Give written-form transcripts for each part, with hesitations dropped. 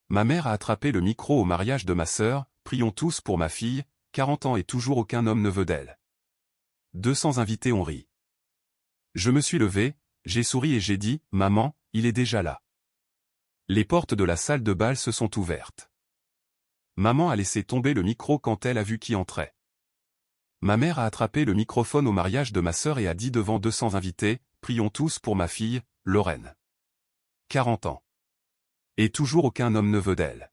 Ma mère a attrapé le micro au mariage de ma sœur, prions tous pour ma fille, 40 ans et toujours aucun homme ne veut d'elle. 200 invités ont ri. Je me suis levé, j'ai souri et j'ai dit, maman, il est déjà là. Les portes de la salle de bal se sont ouvertes. Maman a laissé tomber le micro quand elle a vu qui entrait. Ma mère a attrapé le microphone au mariage de ma sœur et a dit devant 200 invités, prions tous pour ma fille, Lorraine. 40 ans. Et toujours aucun homme ne veut d'elle.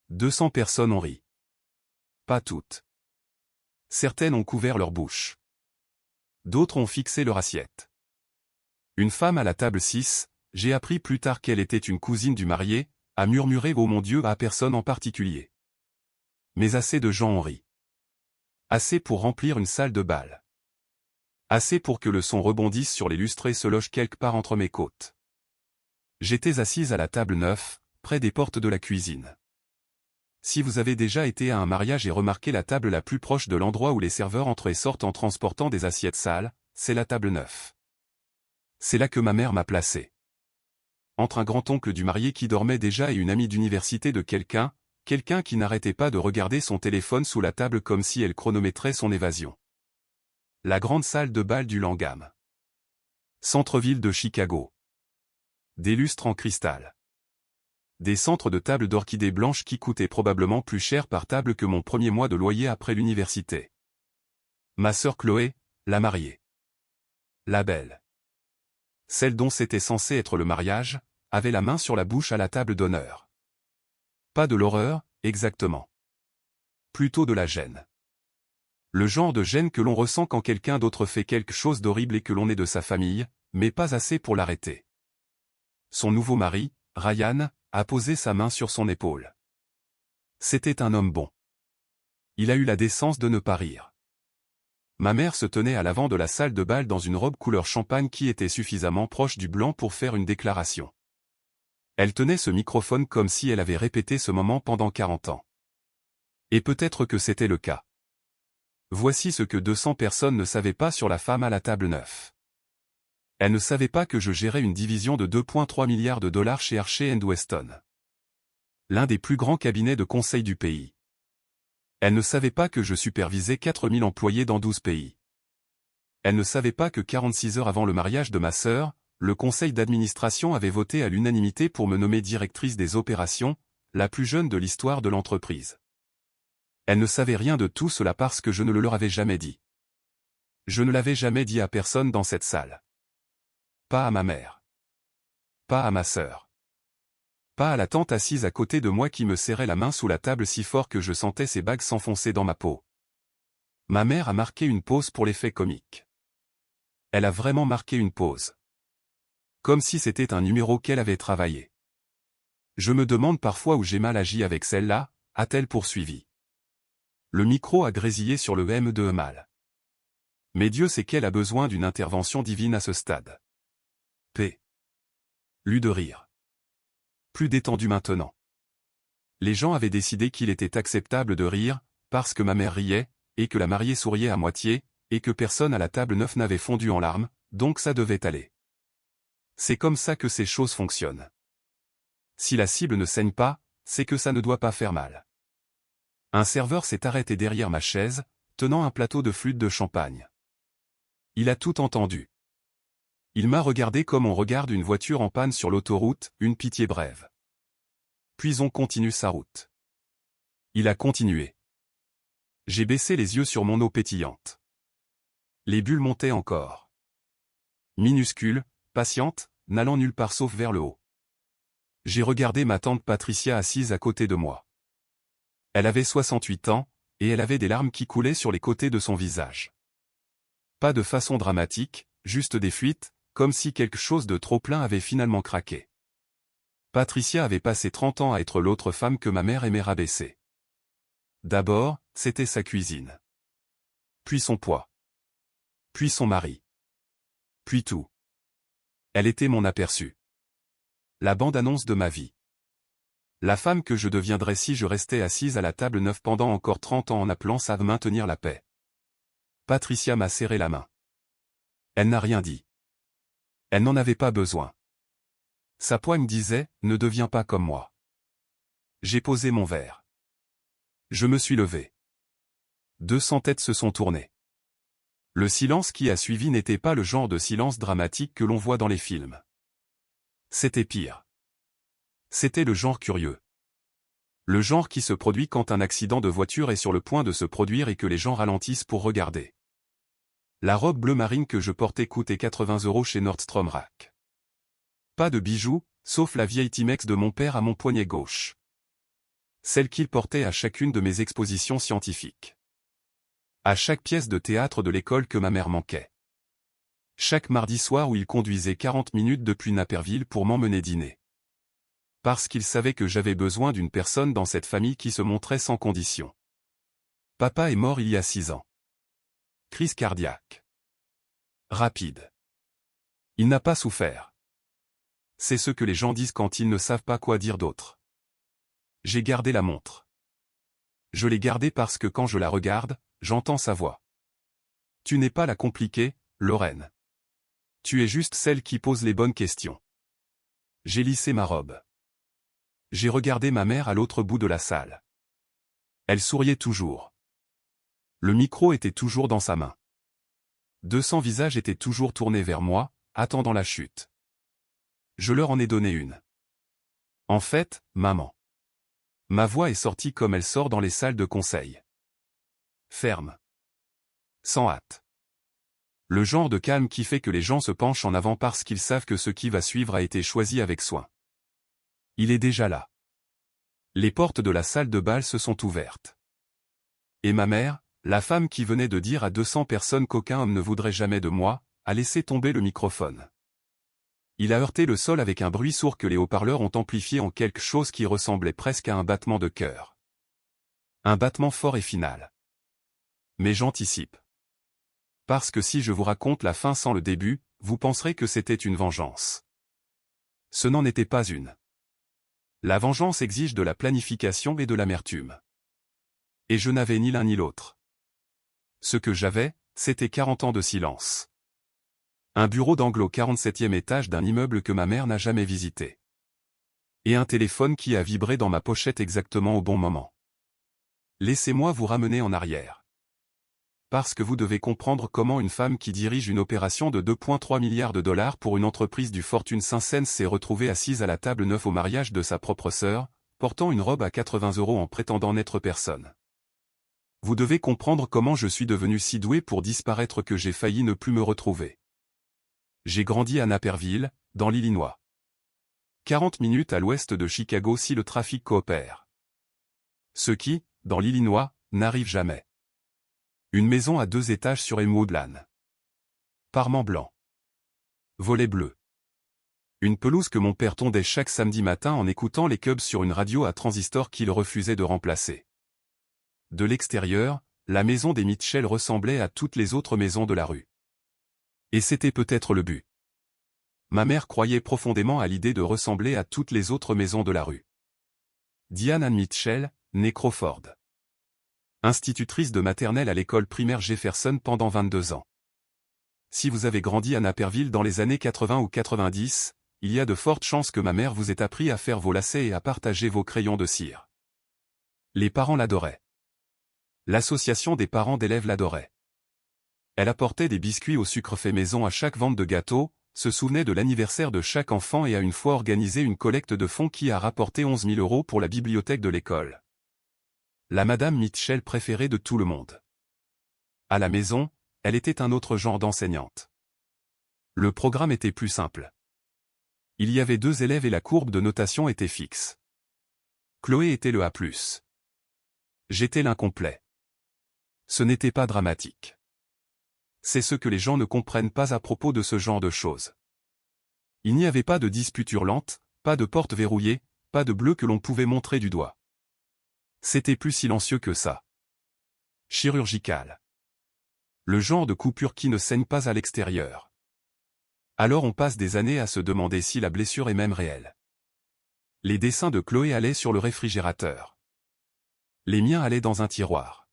200 personnes ont ri. Pas toutes. Certaines ont couvert leur bouche. D'autres ont fixé leur assiette. Une femme à la table 6, j'ai appris plus tard qu'elle était une cousine du marié, a murmuré « Oh mon Dieu » à personne en particulier. Mais assez de gens ont ri. Assez pour remplir une salle de bal. Assez pour que le son rebondisse sur les lustres et se loge quelque part entre mes côtes. J'étais assise à la table 9, près des portes de la cuisine. Si vous avez déjà été à un mariage et remarqué la table la plus proche de l'endroit où les serveurs entrent et sortent en transportant des assiettes sales, c'est la table 9. C'est là que ma mère m'a placé. Entre un grand-oncle du marié qui dormait déjà et une amie d'université de quelqu'un qui n'arrêtait pas de regarder son téléphone sous la table comme si elle chronométrait son évasion. La grande salle de bal du Langham. Centre-ville de Chicago. Des lustres en cristal. Des centres de table d'orchidées blanches qui coûtaient probablement plus cher par table que mon premier mois de loyer après l'université. Ma sœur Chloé, la mariée. La belle. Celle dont c'était censé être le mariage, avait la main sur la bouche à la table d'honneur. Pas de l'horreur, exactement. Plutôt de la gêne. Le genre de gêne que l'on ressent quand quelqu'un d'autre fait quelque chose d'horrible et que l'on est de sa famille, mais pas assez pour l'arrêter. Son nouveau mari, Ryan, a posé sa main sur son épaule. C'était un homme bon. Il a eu la décence de ne pas rire. Ma mère se tenait à l'avant de la salle de bal dans une robe couleur champagne qui était suffisamment proche du blanc pour faire une déclaration. Elle tenait ce microphone comme si elle avait répété ce moment pendant 40 ans. Et peut-être que c'était le cas. Voici ce que 200 personnes ne savaient pas sur la femme à la table 9. Elle ne savait pas que je gérais une division de 2,3 milliards de dollars chez Archer & Weston. L'un des plus grands cabinets de conseil du pays. Elle ne savait pas que je supervisais 4000 employés dans 12 pays. Elle ne savait pas que 46 heures avant le mariage de ma sœur, le conseil d'administration avait voté à l'unanimité pour me nommer directrice des opérations, la plus jeune de l'histoire de l'entreprise. Elle ne savait rien de tout cela parce que je ne le leur avais jamais dit. Je ne l'avais jamais dit à personne dans cette salle. Pas à ma mère. Pas à ma sœur. Pas à la tante assise à côté de moi qui me serrait la main sous la table si fort que je sentais ses bagues s'enfoncer dans ma peau. Ma mère a marqué une pause pour l'effet comique. Elle a vraiment marqué une pause. Comme si c'était un numéro qu'elle avait travaillé. Je me demande parfois où j'ai mal agi avec celle-là, a-t-elle poursuivi. Le micro a grésillé sur le M de mal. Mais Dieu sait qu'elle a besoin d'une intervention divine à ce stade. P. Lu de rire. Plus détendu maintenant. Les gens avaient décidé qu'il était acceptable de rire, parce que ma mère riait, et que la mariée souriait à moitié, et que personne à la table 9 n'avait fondu en larmes, donc ça devait aller. C'est comme ça que ces choses fonctionnent. Si la cible ne saigne pas, c'est que ça ne doit pas faire mal. Un serveur s'est arrêté derrière ma chaise, tenant un plateau de flûte de champagne. Il a tout entendu. Il m'a regardé comme on regarde une voiture en panne sur l'autoroute, une pitié brève. Puis on continue sa route. Il a continué. J'ai baissé les yeux sur mon eau pétillante. Les bulles montaient encore. Minuscules, patientes, n'allant nulle part sauf vers le haut. J'ai regardé ma tante Patricia assise à côté de moi. Elle avait 68 ans, et elle avait des larmes qui coulaient sur les côtés de son visage. Pas de façon dramatique, juste des fuites, comme si quelque chose de trop plein avait finalement craqué. Patricia avait passé 30 ans à être l'autre femme que ma mère aimait rabaisser. D'abord, c'était sa cuisine. Puis son poids. Puis son mari. Puis tout. Elle était mon aperçu. La bande-annonce de ma vie. La femme que je deviendrais si je restais assise à la table 9 pendant encore 30 ans en appelant ça de maintenir la paix. Patricia m'a serré la main. Elle n'a rien dit. Elle n'en avait pas besoin. Sa poigne disait, ne deviens pas comme moi. J'ai posé mon verre. Je me suis levé. 200 têtes se sont tournées. Le silence qui a suivi n'était pas le genre de silence dramatique que l'on voit dans les films. C'était pire. C'était le genre curieux. Le genre qui se produit quand un accident de voiture est sur le point de se produire et que les gens ralentissent pour regarder. La robe bleu marine que je portais coûtait 80 € chez Nordstrom Rack. Pas de bijoux, sauf la vieille Timex de mon père à mon poignet gauche. Celle qu'il portait à chacune de mes expositions scientifiques. À chaque pièce de théâtre de l'école que ma mère manquait. Chaque mardi soir où il conduisait 40 minutes depuis Naperville pour m'emmener dîner. Parce qu'il savait que j'avais besoin d'une personne dans cette famille qui se montrait sans condition. Papa est mort il y a 6 ans. Crise cardiaque. Rapide. Il n'a pas souffert. C'est ce que les gens disent quand ils ne savent pas quoi dire d'autre. J'ai gardé la montre. Je l'ai gardée parce que quand je la regarde, j'entends sa voix. Tu n'es pas la compliquée, Lorraine. Tu es juste celle qui pose les bonnes questions. J'ai lissé ma robe. J'ai regardé ma mère à l'autre bout de la salle. Elle souriait toujours. Le micro était toujours dans sa main. 200 visages étaient toujours tournés vers moi, attendant la chute. Je leur en ai donné une. En fait, maman. Ma voix est sortie comme elle sort dans les salles de conseil. Ferme. Sans hâte. Le genre de calme qui fait que les gens se penchent en avant parce qu'ils savent que ce qui va suivre a été choisi avec soin. Il est déjà là. Les portes de la salle de bal se sont ouvertes. Et ma mère, la femme qui venait de dire à 200 personnes qu'aucun homme ne voudrait jamais de moi, a laissé tomber le microphone. Il a heurté le sol avec un bruit sourd que les haut-parleurs ont amplifié en quelque chose qui ressemblait presque à un battement de cœur. Un battement fort et final. Mais j'anticipe. Parce que si je vous raconte la fin sans le début, vous penserez que c'était une vengeance. Ce n'en était pas une. La vengeance exige de la planification et de l'amertume. Et je n'avais ni l'un ni l'autre. Ce que j'avais, c'était 40 ans de silence. Un bureau d'angle au 47e étage d'un immeuble que ma mère n'a jamais visité. Et un téléphone qui a vibré dans ma pochette exactement au bon moment. Laissez-moi vous ramener en arrière. Parce que vous devez comprendre comment une femme qui dirige une opération de 2,3 milliards de dollars pour une entreprise du Fortune 500 s'est retrouvée assise à la table neuve au mariage de sa propre sœur, portant une robe à 80 € en prétendant n'être personne. Vous devez comprendre comment je suis devenu si doué pour disparaître que j'ai failli ne plus me retrouver. J'ai grandi à Naperville, dans l'Illinois. 40 minutes à l'ouest de Chicago si le trafic coopère. Ce qui, dans l'Illinois, n'arrive jamais. Une maison à 2 étages sur Elmwoodland. Parement blanc. Volet bleu. Une pelouse que mon père tondait chaque samedi matin en écoutant les Cubs sur une radio à transistor qu'il refusait de remplacer. De l'extérieur, la maison des Mitchell ressemblait à toutes les autres maisons de la rue. Et c'était peut-être le but. Ma mère croyait profondément à l'idée de ressembler à toutes les autres maisons de la rue. Diane Ann Mitchell, née Crawford. Institutrice de maternelle à l'école primaire Jefferson pendant 22 ans. Si vous avez grandi à Naperville dans les années 80 ou 90, il y a de fortes chances que ma mère vous ait appris à faire vos lacets et à partager vos crayons de cire. Les parents l'adoraient. L'association des parents d'élèves l'adorait. Elle apportait des biscuits au sucre fait maison à chaque vente de gâteaux, se souvenait de l'anniversaire de chaque enfant et a une fois organisé une collecte de fonds qui a rapporté 11 000 € pour la bibliothèque de l'école. La Madame Mitchell préférée de tout le monde. À la maison, elle était un autre genre d'enseignante. Le programme était plus simple. Il y avait 2 élèves et la courbe de notation était fixe. Chloé était le A+. J'étais l'incomplet. Ce n'était pas dramatique. C'est ce que les gens ne comprennent pas à propos de ce genre de choses. Il n'y avait pas de dispute hurlante, pas de porte verrouillée, pas de bleu que l'on pouvait montrer du doigt. C'était plus silencieux que ça. Chirurgical. Le genre de coupure qui ne saigne pas à l'extérieur. Alors on passe des années à se demander si la blessure est même réelle. Les dessins de Chloé allaient sur le réfrigérateur. Les miens allaient dans un tiroir.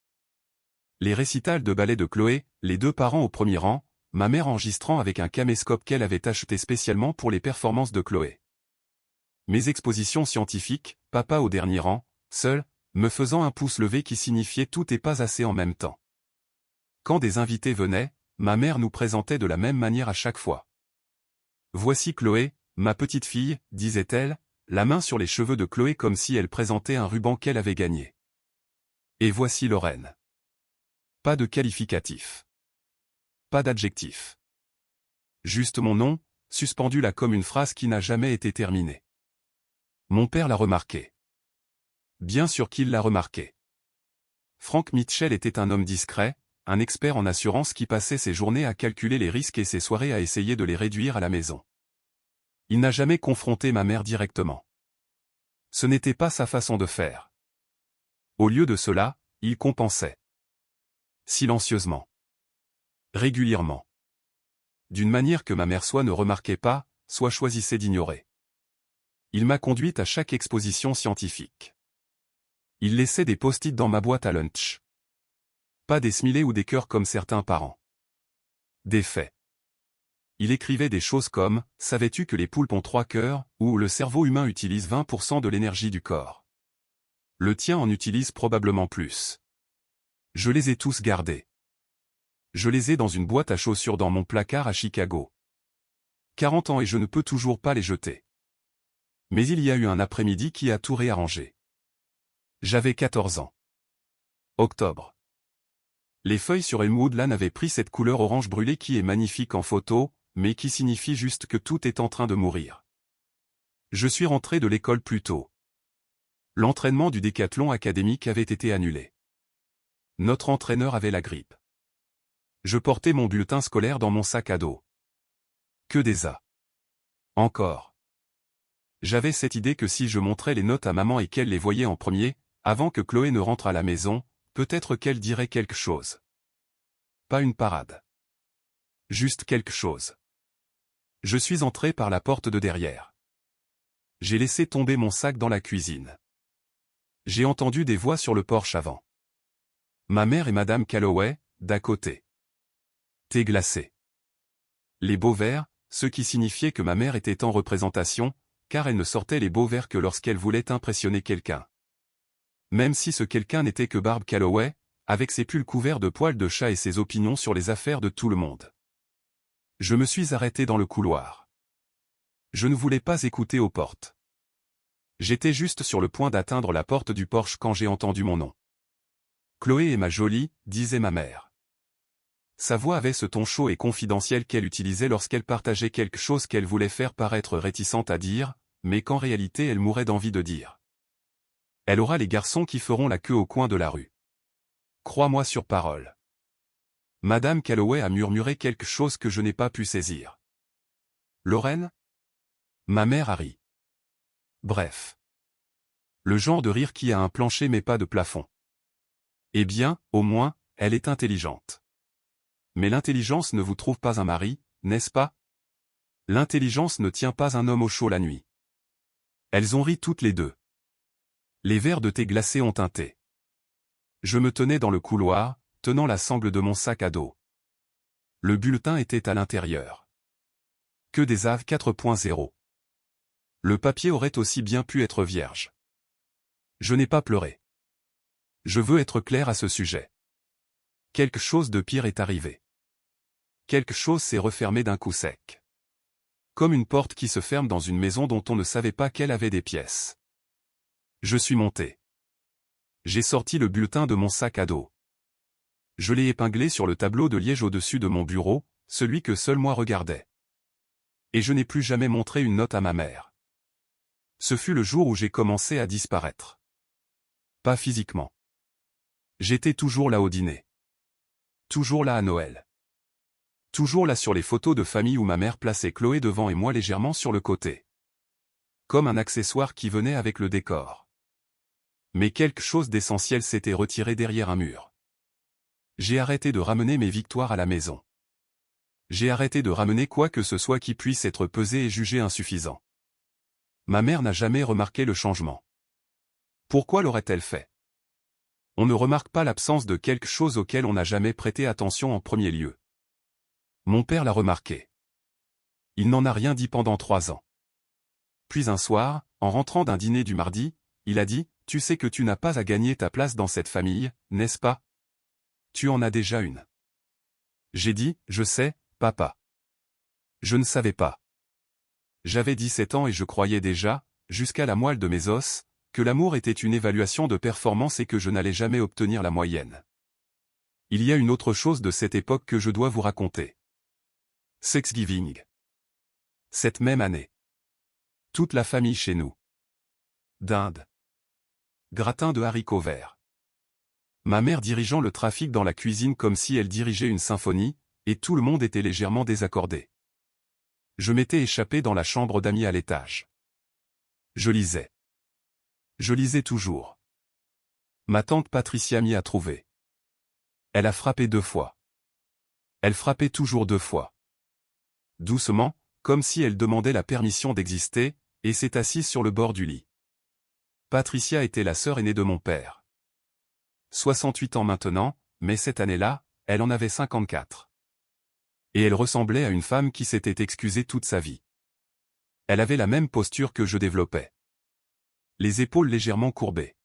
Les récitals de ballet de Chloé, les 2 parents au premier rang, ma mère enregistrant avec un caméscope qu'elle avait acheté spécialement pour les performances de Chloé. Mes expositions scientifiques, papa au dernier rang, seul, me faisant un pouce levé qui signifiait tout et pas assez en même temps. Quand des invités venaient, ma mère nous présentait de la même manière à chaque fois. Voici Chloé, ma petite fille, disait-elle, la main sur les cheveux de Chloé comme si elle présentait un ruban qu'elle avait gagné. Et voici Lorraine. Pas de qualificatif. Pas d'adjectif. Juste mon nom, suspendu là comme une phrase qui n'a jamais été terminée. Mon père l'a remarqué. Bien sûr qu'il l'a remarqué. Frank Mitchell était un homme discret, un expert en assurance qui passait ses journées à calculer les risques et ses soirées à essayer de les réduire à la maison. Il n'a jamais confronté ma mère directement. Ce n'était pas sa façon de faire. Au lieu de cela, il compensait. Silencieusement. Régulièrement. D'une manière que ma mère soit ne remarquait pas, soit choisissait d'ignorer. Il m'a conduite à chaque exposition scientifique. Il laissait des post-it dans ma boîte à lunch. Pas des smilés ou des cœurs comme certains parents. Des faits. Il écrivait des choses comme « Savais-tu que les poulpes ont 3 cœurs » ou « Le cerveau humain utilise 20% de l'énergie du corps. Le tien en utilise probablement plus. » Je les ai tous gardés. Je les ai dans une boîte à chaussures dans mon placard à Chicago. 40 ans et je ne peux toujours pas les jeter. Mais il y a eu un après-midi qui a tout réarrangé. J'avais 14 ans. Octobre. Les feuilles sur Elmwood Lane avaient pris cette couleur orange brûlée qui est magnifique en photo, mais qui signifie juste que tout est en train de mourir. Je suis rentré de l'école plus tôt. L'entraînement du décathlon académique avait été annulé. Notre entraîneur avait la grippe. Je portais mon bulletin scolaire dans mon sac à dos. Que des A. Encore. J'avais cette idée que si je montrais les notes à maman et qu'elle les voyait en premier, avant que Chloé ne rentre à la maison, peut-être qu'elle dirait quelque chose. Pas une parade. Juste quelque chose. Je suis entré par la porte de derrière. J'ai laissé tomber mon sac dans la cuisine. J'ai entendu des voix sur le porche avant. Ma mère et Madame Calloway, d'à côté. Thé glacé. Les beaux verres, ce qui signifiait que ma mère était en représentation, car elle ne sortait les beaux verres que lorsqu'elle voulait impressionner quelqu'un. Même si ce quelqu'un n'était que Barb Calloway, avec ses pulls couverts de poils de chat et ses opinions sur les affaires de tout le monde. Je me suis arrêté dans le couloir. Je ne voulais pas écouter aux portes. J'étais juste sur le point d'atteindre la porte du porche quand j'ai entendu mon nom. Chloé est ma jolie, disait ma mère. Sa voix avait ce ton chaud et confidentiel qu'elle utilisait lorsqu'elle partageait quelque chose qu'elle voulait faire paraître réticente à dire, mais qu'en réalité elle mourait d'envie de dire. Elle aura les garçons qui feront la queue au coin de la rue. Crois-moi sur parole. Madame Calloway a murmuré quelque chose que je n'ai pas pu saisir. Lorraine ? Ma mère a ri. Bref. Le genre de rire qui a un plancher mais pas de plafond. Eh bien, au moins, elle est intelligente. Mais l'intelligence ne vous trouve pas un mari, n'est-ce pas? L'intelligence ne tient pas un homme au chaud la nuit. Elles ont ri toutes les deux. Les verres de thé glacé ont teinté. Je me tenais dans le couloir, tenant la sangle de mon sac à dos. Le bulletin était à l'intérieur. Que des AV 4.0. Le papier aurait aussi bien pu être vierge. Je n'ai pas pleuré. Je veux être clair à ce sujet. Quelque chose de pire est arrivé. Quelque chose s'est refermé d'un coup sec. Comme une porte qui se ferme dans une maison dont on ne savait pas qu'elle avait des pièces. Je suis monté. J'ai sorti le bulletin de mon sac à dos. Je l'ai épinglé sur le tableau de liège au-dessus de mon bureau, celui que seul moi regardais. Et je n'ai plus jamais montré une note à ma mère. Ce fut le jour où j'ai commencé à disparaître. Pas physiquement. J'étais toujours là au dîner. Toujours là à Noël. Toujours là sur les photos de famille où ma mère plaçait Chloé devant et moi légèrement sur le côté. Comme un accessoire qui venait avec le décor. Mais quelque chose d'essentiel s'était retiré derrière un mur. J'ai arrêté de ramener mes victoires à la maison. J'ai arrêté de ramener quoi que ce soit qui puisse être pesé et jugé insuffisant. Ma mère n'a jamais remarqué le changement. Pourquoi l'aurait-elle fait? On ne remarque pas l'absence de quelque chose auquel on n'a jamais prêté attention en premier lieu. Mon père l'a remarqué. Il n'en a rien dit pendant 3 ans. Puis un soir, en rentrant d'un dîner du mardi, il a dit, « Tu sais que tu n'as pas à gagner ta place dans cette famille, n'est-ce pas? Tu en as déjà une. » J'ai dit, « Je sais, papa. » Je ne savais pas. J'avais 17 ans et je croyais déjà, jusqu'à la moelle de mes os, que l'amour était une évaluation de performance et que je n'allais jamais obtenir la moyenne. Il y a une autre chose de cette époque que je dois vous raconter. Thanksgiving. Cette même année. Toute la famille chez nous. Dinde. Gratin de haricots verts. Ma mère dirigeant le trafic dans la cuisine comme si elle dirigeait une symphonie, et tout le monde était légèrement désaccordé. Je m'étais échappé dans la chambre d'amis à l'étage. Je lisais. Je lisais toujours. Ma tante Patricia m'y a trouvé. Elle a frappé 2 fois. Elle frappait toujours 2 fois. Doucement, comme si elle demandait la permission d'exister, et s'est assise sur le bord du lit. Patricia était la sœur aînée de mon père. 68 ans maintenant, mais cette année-là, elle en avait 54. Et elle ressemblait à une femme qui s'était excusée toute sa vie. Elle avait la même posture que je développais. Les épaules légèrement courbées.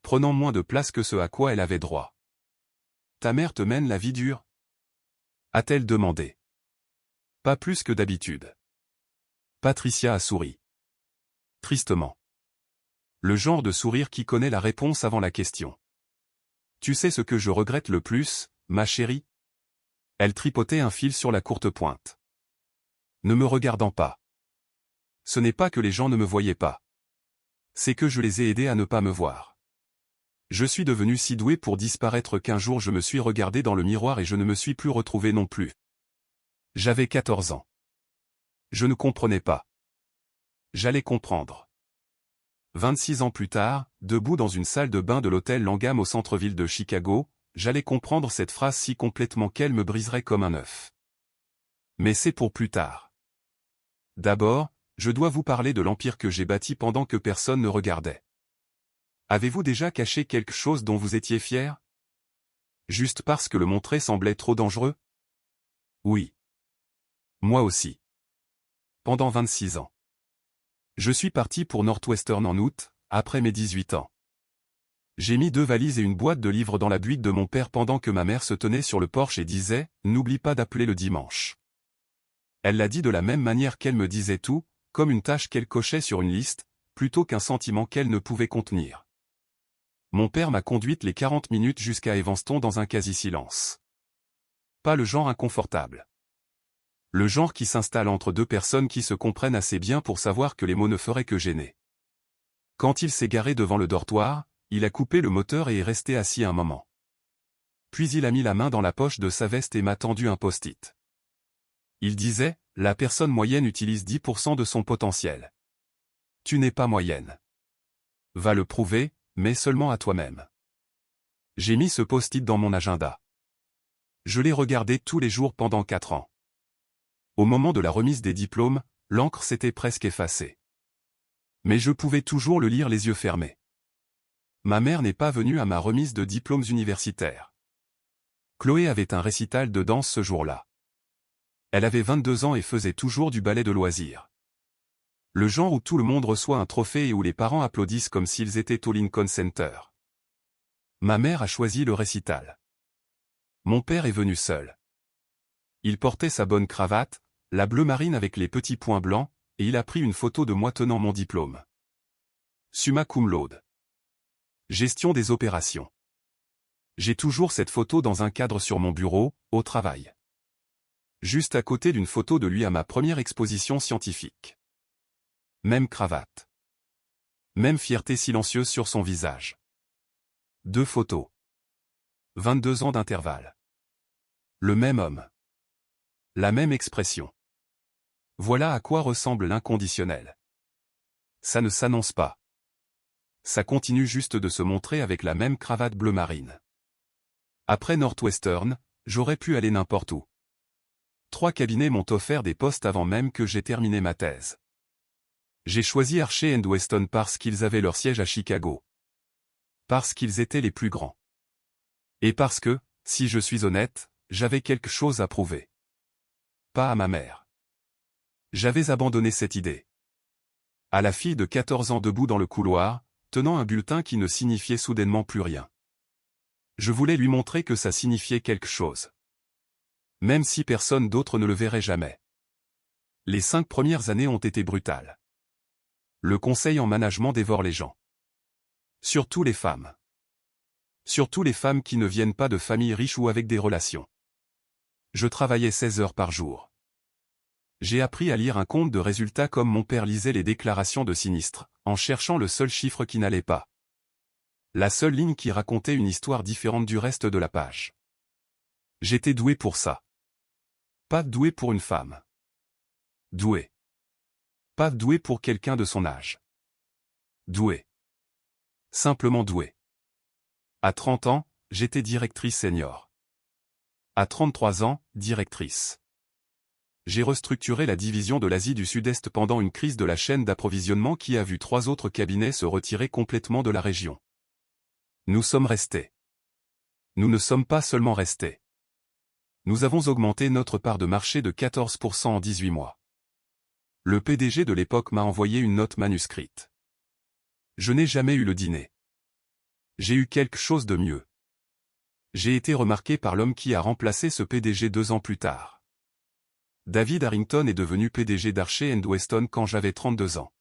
Prenant moins de place que ce à quoi elle avait droit. « Ta mère te mène la vie dure ?» a-t-elle demandé. Pas plus que d'habitude. Patricia a souri. Tristement. Le genre de sourire qui connaît la réponse avant la question. Tu sais ce que je regrette le plus, ma chérie? Elle tripotait un fil sur la courte pointe. Ne me regardant pas. Ce n'est pas que les gens ne me voyaient pas. C'est que je les ai aidés à ne pas me voir. Je suis devenu si doué pour disparaître qu'un jour je me suis regardé dans le miroir et je ne me suis plus retrouvé non plus. J'avais 14 ans. Je ne comprenais pas. J'allais comprendre. 26 ans plus tard, debout dans une salle de bain de l'hôtel Langham au centre-ville de Chicago, j'allais comprendre cette phrase si complètement qu'elle me briserait comme un œuf. Mais c'est pour plus tard. D'abord, je dois vous parler de l'empire que j'ai bâti pendant que personne ne regardait. Avez-vous déjà caché quelque chose dont vous étiez fier? Juste parce que le montrer semblait trop dangereux? Oui. Moi aussi. Pendant 26 ans. Je suis parti pour Northwestern en août, après mes 18 ans. J'ai mis 2 valises et une boîte de livres dans la Buick de mon père pendant que ma mère se tenait sur le porche et disait « N'oublie pas d'appeler le dimanche ». Elle l'a dit de la même manière qu'elle me disait tout, comme une tâche qu'elle cochait sur une liste, plutôt qu'un sentiment qu'elle ne pouvait contenir. Mon père m'a conduite les 40 minutes jusqu'à Evanston dans un quasi-silence. Pas le genre inconfortable. Le genre qui s'installe entre 2 personnes qui se comprennent assez bien pour savoir que les mots ne feraient que gêner. Quand il s'est garé devant le dortoir, il a coupé le moteur et est resté assis un moment. Puis il a mis la main dans la poche de sa veste et m'a tendu un post-it. Il disait, « La personne moyenne utilise 10% de son potentiel. Tu n'es pas moyenne. Va le prouver, mais seulement à toi-même. » J'ai mis ce post-it dans mon agenda. Je l'ai regardé tous les jours pendant 4 ans. Au moment de la remise des diplômes, l'encre s'était presque effacée. Mais je pouvais toujours le lire les yeux fermés. Ma mère n'est pas venue à ma remise de diplômes universitaires. Chloé avait un récital de danse ce jour-là. Elle avait 22 ans et faisait toujours du ballet de loisirs. Le genre où tout le monde reçoit un trophée et où les parents applaudissent comme s'ils étaient au Lincoln Center. Ma mère a choisi le récital. Mon père est venu seul. Il portait sa bonne cravate, la bleu marine avec les petits points blancs, et il a pris une photo de moi tenant mon diplôme. Summa cum laude. Gestion des opérations. J'ai toujours cette photo dans un cadre sur mon bureau, au travail. Juste à côté d'une photo de lui à ma première exposition scientifique. Même cravate. Même fierté silencieuse sur son visage. 2 photos. 22 ans d'intervalle. Le même homme. La même expression. Voilà à quoi ressemble l'inconditionnel. Ça ne s'annonce pas. Ça continue juste de se montrer avec la même cravate bleu marine. Après Northwestern, j'aurais pu aller n'importe où. 3 cabinets m'ont offert des postes avant même que j'aie terminé ma thèse. J'ai choisi Archer & Weston parce qu'ils avaient leur siège à Chicago. Parce qu'ils étaient les plus grands. Et parce que, si je suis honnête, j'avais quelque chose à prouver. Pas à ma mère. J'avais abandonné cette idée. À la fille de 14 ans debout dans le couloir, tenant un bulletin qui ne signifiait soudainement plus rien. Je voulais lui montrer que ça signifiait quelque chose. Même si personne d'autre ne le verrait jamais. Les 5 premières années ont été brutales. Le conseil en management dévore les gens. Surtout les femmes. Surtout les femmes qui ne viennent pas de familles riches ou avec des relations. Je travaillais 16 heures par jour. J'ai appris à lire un compte de résultats comme mon père lisait les déclarations de sinistres, en cherchant le seul chiffre qui n'allait pas. La seule ligne qui racontait une histoire différente du reste de la page. J'étais doué pour ça. Pas doué pour une femme. Doué. Pas doué pour quelqu'un de son âge. Doué. Simplement doué. À 30 ans, j'étais directrice senior. À 33 ans, directrice. J'ai restructuré la division de l'Asie du Sud-Est pendant une crise de la chaîne d'approvisionnement qui a vu 3 autres cabinets se retirer complètement de la région. Nous sommes restés. Nous ne sommes pas seulement restés. Nous avons augmenté notre part de marché de 14% en 18 mois. Le PDG de l'époque m'a envoyé une note manuscrite. Je n'ai jamais eu le dîner. J'ai eu quelque chose de mieux. J'ai été remarqué par l'homme qui a remplacé ce PDG 2 ans plus tard. David Harrington est devenu PDG d'Archer & Weston quand j'avais 32 ans.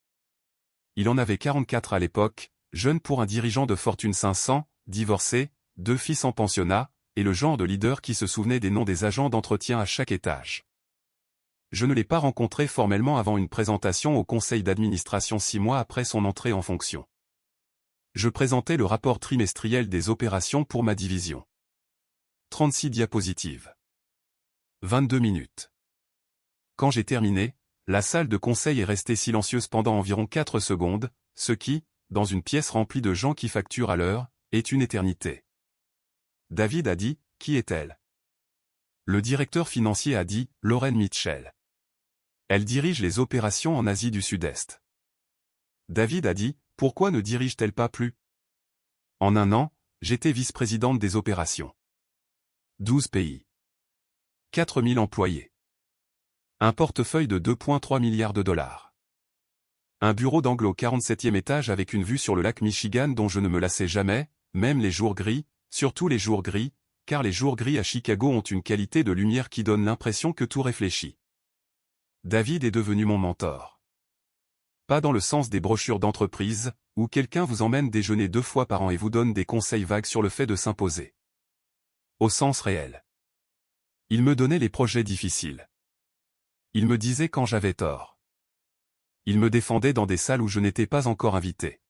Il en avait 44 à l'époque, jeune pour un dirigeant de Fortune 500, divorcé, 2 fils en pensionnat, et le genre de leader qui se souvenait des noms des agents d'entretien à chaque étage. Je ne l'ai pas rencontré formellement avant une présentation au conseil d'administration 6 mois après son entrée en fonction. Je présentais le rapport trimestriel des opérations pour ma division. 36 diapositives. 22 minutes. Quand j'ai terminé, la salle de conseil est restée silencieuse pendant environ 4 secondes, ce qui, dans une pièce remplie de gens qui facturent à l'heure, est une éternité. David a dit, « Qui est-elle » Le directeur financier a dit, « Lauren Mitchell. Elle dirige les opérations en Asie du Sud-Est. » David a dit, « Pourquoi ne dirige-t-elle pas plus » En un an, j'étais vice-présidente des opérations. 12 pays. 4000 employés. Un portefeuille de 2,3 milliards de dollars. Un bureau d'angle au 47e étage avec une vue sur le lac Michigan dont je ne me lassais jamais, même les jours gris, surtout les jours gris, car les jours gris à Chicago ont une qualité de lumière qui donne l'impression que tout réfléchit. David est devenu mon mentor. Pas dans le sens des brochures d'entreprise, où quelqu'un vous emmène déjeuner 2 fois par an et vous donne des conseils vagues sur le fait de s'imposer. Au sens réel. Il me donnait les projets difficiles. Il me disait quand j'avais tort. Il me défendait dans des salles où je n'étais pas encore invité.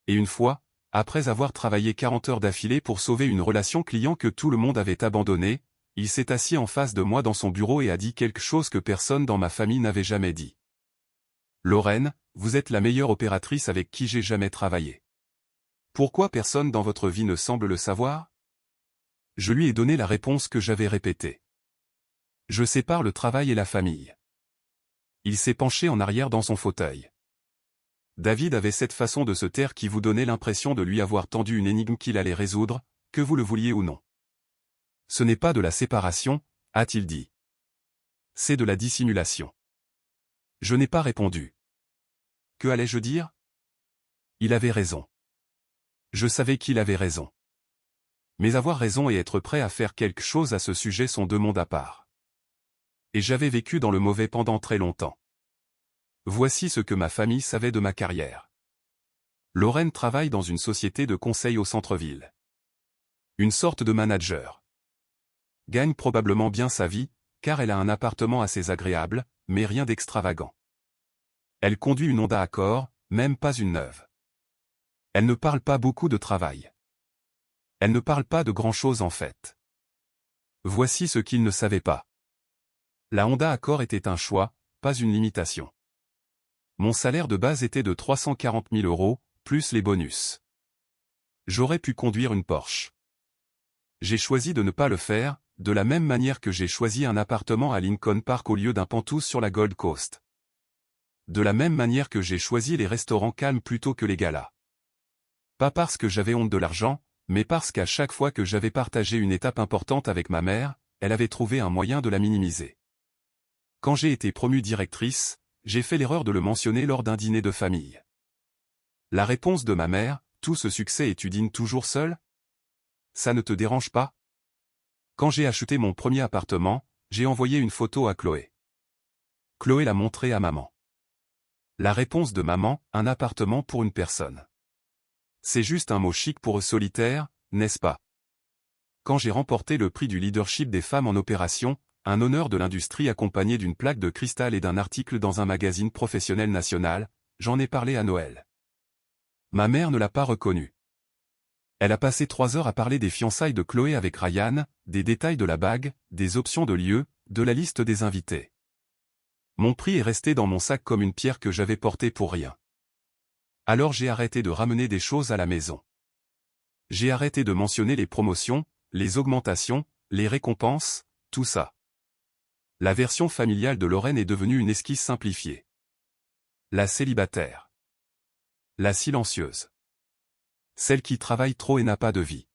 Et une fois, après avoir travaillé 40 heures d'affilée pour sauver une relation client que tout le monde avait abandonnée, il s'est assis en face de moi dans son bureau et a dit quelque chose que personne dans ma famille n'avait jamais dit. « Lauren, vous êtes la meilleure opératrice avec qui j'ai jamais travaillé. Pourquoi personne dans votre vie ne semble le savoir ?» Je lui ai donné la réponse que j'avais répétée. Je sépare le travail et la famille. Il s'est penché en arrière dans son fauteuil. David avait cette façon de se taire qui vous donnait l'impression de lui avoir tendu une énigme qu'il allait résoudre, que vous le vouliez ou non. Ce n'est pas de la séparation, a-t-il dit. C'est de la dissimulation. Je n'ai pas répondu. Que allais-je dire? Il avait raison. Je savais qu'il avait raison. Mais avoir raison et être prêt à faire quelque chose à ce sujet sont 2 mondes à part. Et j'avais vécu dans le mauvais pendant très longtemps. Voici ce que ma famille savait de ma carrière. Lauren travaille dans une société de conseil au centre-ville. Une sorte de manager. Gagne probablement bien sa vie, car elle a un appartement assez agréable, mais rien d'extravagant. Elle conduit une Honda Accord, même pas une neuve. Elle ne parle pas beaucoup de travail. Elle ne parle pas de grand-chose en fait. Voici ce qu'il ne savait pas. La Honda Accord était un choix, pas une limitation. Mon salaire de base était de 340 000 €, plus les bonus. J'aurais pu conduire une Porsche. J'ai choisi de ne pas le faire, de la même manière que j'ai choisi un appartement à Lincoln Park au lieu d'un Penthouse sur la Gold Coast. De la même manière que j'ai choisi les restaurants calmes plutôt que les galas. Pas parce que j'avais honte de l'argent, mais parce qu'à chaque fois que j'avais partagé une étape importante avec ma mère, elle avait trouvé un moyen de la minimiser. Quand j'ai été promue directrice, j'ai fait l'erreur de le mentionner lors d'un dîner de famille. La réponse de ma mère, tout ce succès et tu dînes toujours seul? Ça ne te dérange pas? Quand j'ai acheté mon premier appartement, j'ai envoyé une photo à Chloé. Chloé l'a montrée à maman. La réponse de maman, un appartement pour une personne. C'est juste un mot chic pour eux solitaires, n'est-ce pas? Quand j'ai remporté le prix du leadership des femmes en opération, un honneur de l'industrie accompagné d'une plaque de cristal et d'un article dans un magazine professionnel national, j'en ai parlé à Noël. Ma mère ne l'a pas reconnu. Elle a passé 3 heures à parler des fiançailles de Chloé avec Ryan, des détails de la bague, des options de lieu, de la liste des invités. Mon prix est resté dans mon sac comme une pierre que j'avais portée pour rien. Alors j'ai arrêté de ramener des choses à la maison. J'ai arrêté de mentionner les promotions, les augmentations, les récompenses, tout ça. La version familiale de Lorraine est devenue une esquisse simplifiée. La célibataire. La silencieuse. Celle qui travaille trop et n'a pas de vie.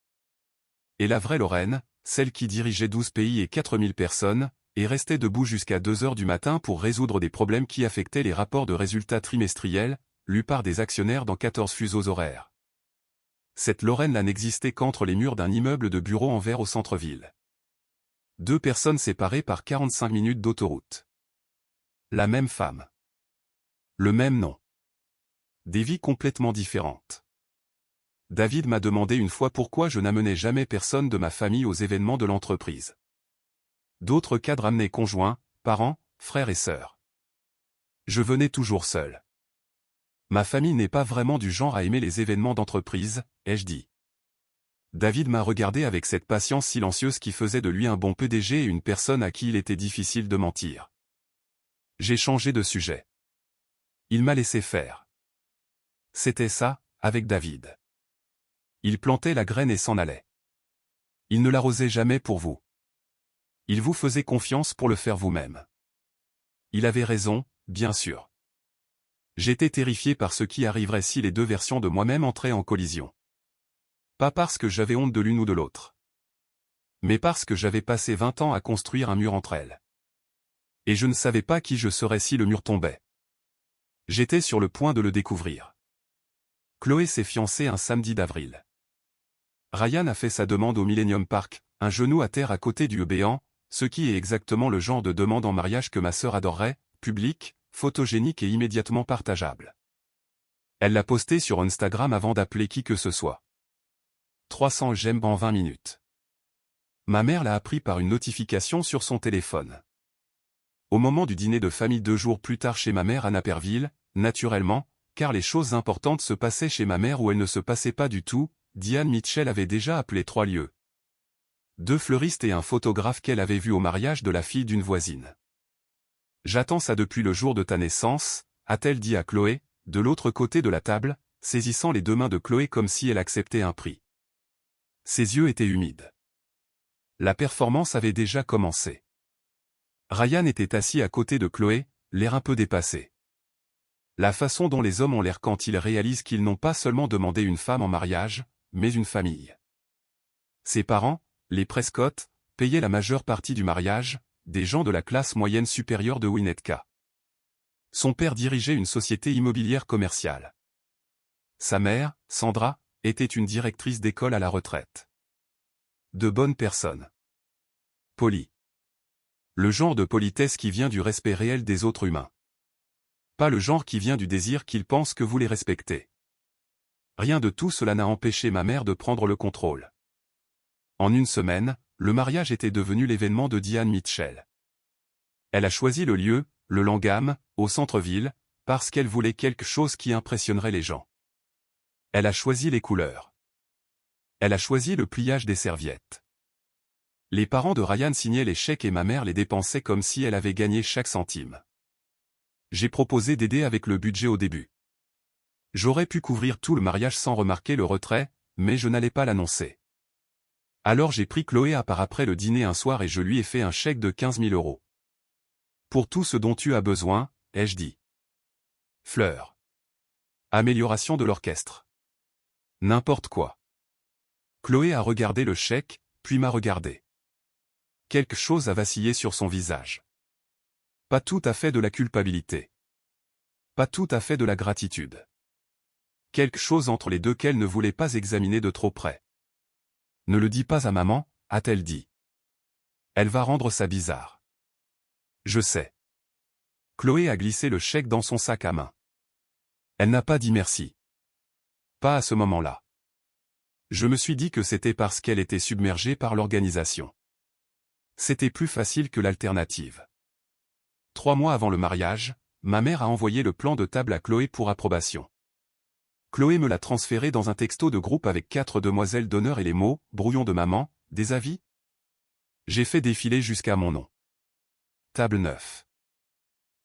Et la vraie Lorraine, celle qui dirigeait 12 pays et 4000 personnes, et restait debout jusqu'à 2 heures du matin pour résoudre des problèmes qui affectaient les rapports de résultats trimestriels, lus par des actionnaires dans 14 fuseaux horaires. Cette Lorraine-là n'existait qu'entre les murs d'un immeuble de bureaux en verre au centre-ville. 2 personnes séparées par 45 minutes d'autoroute. La même femme. Le même nom. Des vies complètement différentes. David m'a demandé une fois pourquoi je n'amenais jamais personne de ma famille aux événements de l'entreprise. D'autres cadres amenaient conjoints, parents, frères et sœurs. Je venais toujours seul. Ma famille n'est pas vraiment du genre à aimer les événements d'entreprise, ai-je dit. David m'a regardé avec cette patience silencieuse qui faisait de lui un bon PDG et une personne à qui il était difficile de mentir. J'ai changé de sujet. Il m'a laissé faire. C'était ça, avec David. Il plantait la graine et s'en allait. Il ne l'arrosait jamais pour vous. Il vous faisait confiance pour le faire vous-même. Il avait raison, bien sûr. J'étais terrifié par ce qui arriverait si les 2 versions de moi-même entraient en collision. Pas parce que j'avais honte de l'une ou de l'autre. Mais parce que j'avais passé 20 ans à construire un mur entre elles. Et je ne savais pas qui je serais si le mur tombait. J'étais sur le point de le découvrir. Chloé s'est fiancée un samedi d'avril. Ryan a fait sa demande au Millennium Park, un genou à terre à côté du béant, ce qui est exactement le genre de demande en mariage que ma sœur adorerait, public, photogénique et immédiatement partageable. Elle l'a posté sur Instagram avant d'appeler qui que ce soit. 300 j'aime en 20 minutes. Ma mère l'a appris par une notification sur son téléphone. Au moment du dîner de famille 2 jours plus tard chez ma mère à Naperville, naturellement, car les choses importantes se passaient chez ma mère où elles ne se passaient pas du tout, Diane Mitchell avait déjà appelé 3 lieux. 2 fleuristes et un photographe qu'elle avait vu au mariage de la fille d'une voisine. J'attends ça depuis le jour de ta naissance, a-t-elle dit à Chloé, de l'autre côté de la table, saisissant les 2 mains de Chloé comme si elle acceptait un prix. Ses yeux étaient humides. La performance avait déjà commencé. Ryan était assis à côté de Chloé, l'air un peu dépassé. La façon dont les hommes ont l'air quand ils réalisent qu'ils n'ont pas seulement demandé une femme en mariage, mais une famille. Ses parents, les Prescott, payaient la majeure partie du mariage, des gens de la classe moyenne supérieure de Winnetka. Son père dirigeait une société immobilière commerciale. Sa mère, Sandra, était une directrice d'école à la retraite. De bonnes personnes. Polies. Le genre de politesse qui vient du respect réel des autres humains. Pas le genre qui vient du désir qu'ils pensent que vous les respectez. Rien de tout cela n'a empêché ma mère de prendre le contrôle. En une semaine, le mariage était devenu l'événement de Diane Mitchell. Elle a choisi le lieu, le Langham, au centre-ville, parce qu'elle voulait quelque chose qui impressionnerait les gens. Elle a choisi les couleurs. Elle a choisi le pliage des serviettes. Les parents de Ryan signaient les chèques et ma mère les dépensait comme si elle avait gagné chaque centime. J'ai proposé d'aider avec le budget au début. J'aurais pu couvrir tout le mariage sans remarquer le retrait, mais je n'allais pas l'annoncer. Alors j'ai pris Chloé à part après le dîner un soir et je lui ai fait un chèque de 15 000 €. Pour tout ce dont tu as besoin, ai-je dit. Fleurs. Amélioration de l'orchestre. N'importe quoi. Chloé a regardé le chèque, puis m'a regardé. Quelque chose a vacillé sur son visage. Pas tout à fait de la culpabilité. Pas tout à fait de la gratitude. Quelque chose entre les deux qu'elle ne voulait pas examiner de trop près. Ne le dis pas à maman, a-t-elle dit. Elle va rendre ça bizarre. Je sais. Chloé a glissé le chèque dans son sac à main. Elle n'a pas dit merci. Pas à ce moment-là. Je me suis dit que c'était parce qu'elle était submergée par l'organisation. C'était plus facile que l'alternative. 3 mois avant le mariage, ma mère a envoyé le plan de table à Chloé pour approbation. Chloé me l'a transféré dans un texto de groupe avec 4 demoiselles d'honneur et les mots « brouillon de maman », des avis. J'ai fait défiler jusqu'à mon nom. Table 9.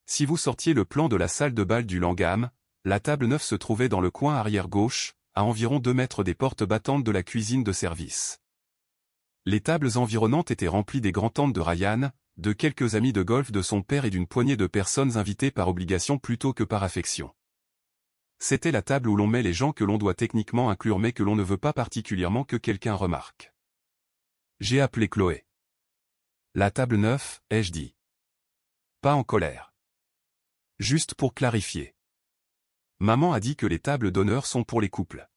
Si vous sortiez le plan de la salle de bal du Langham, la table 9 se trouvait dans le coin arrière gauche, à environ 2 mètres des portes battantes de la cuisine de service. Les tables environnantes étaient remplies des grands-tantes de Ryan, de quelques amis de golf de son père et d'une poignée de personnes invitées par obligation plutôt que par affection. C'était la table où l'on met les gens que l'on doit techniquement inclure mais que l'on ne veut pas particulièrement que quelqu'un remarque. J'ai appelé Chloé. La table 9, ai-je dit. Pas en colère. Juste pour clarifier. Maman a dit que les tables d'honneur sont pour les couples.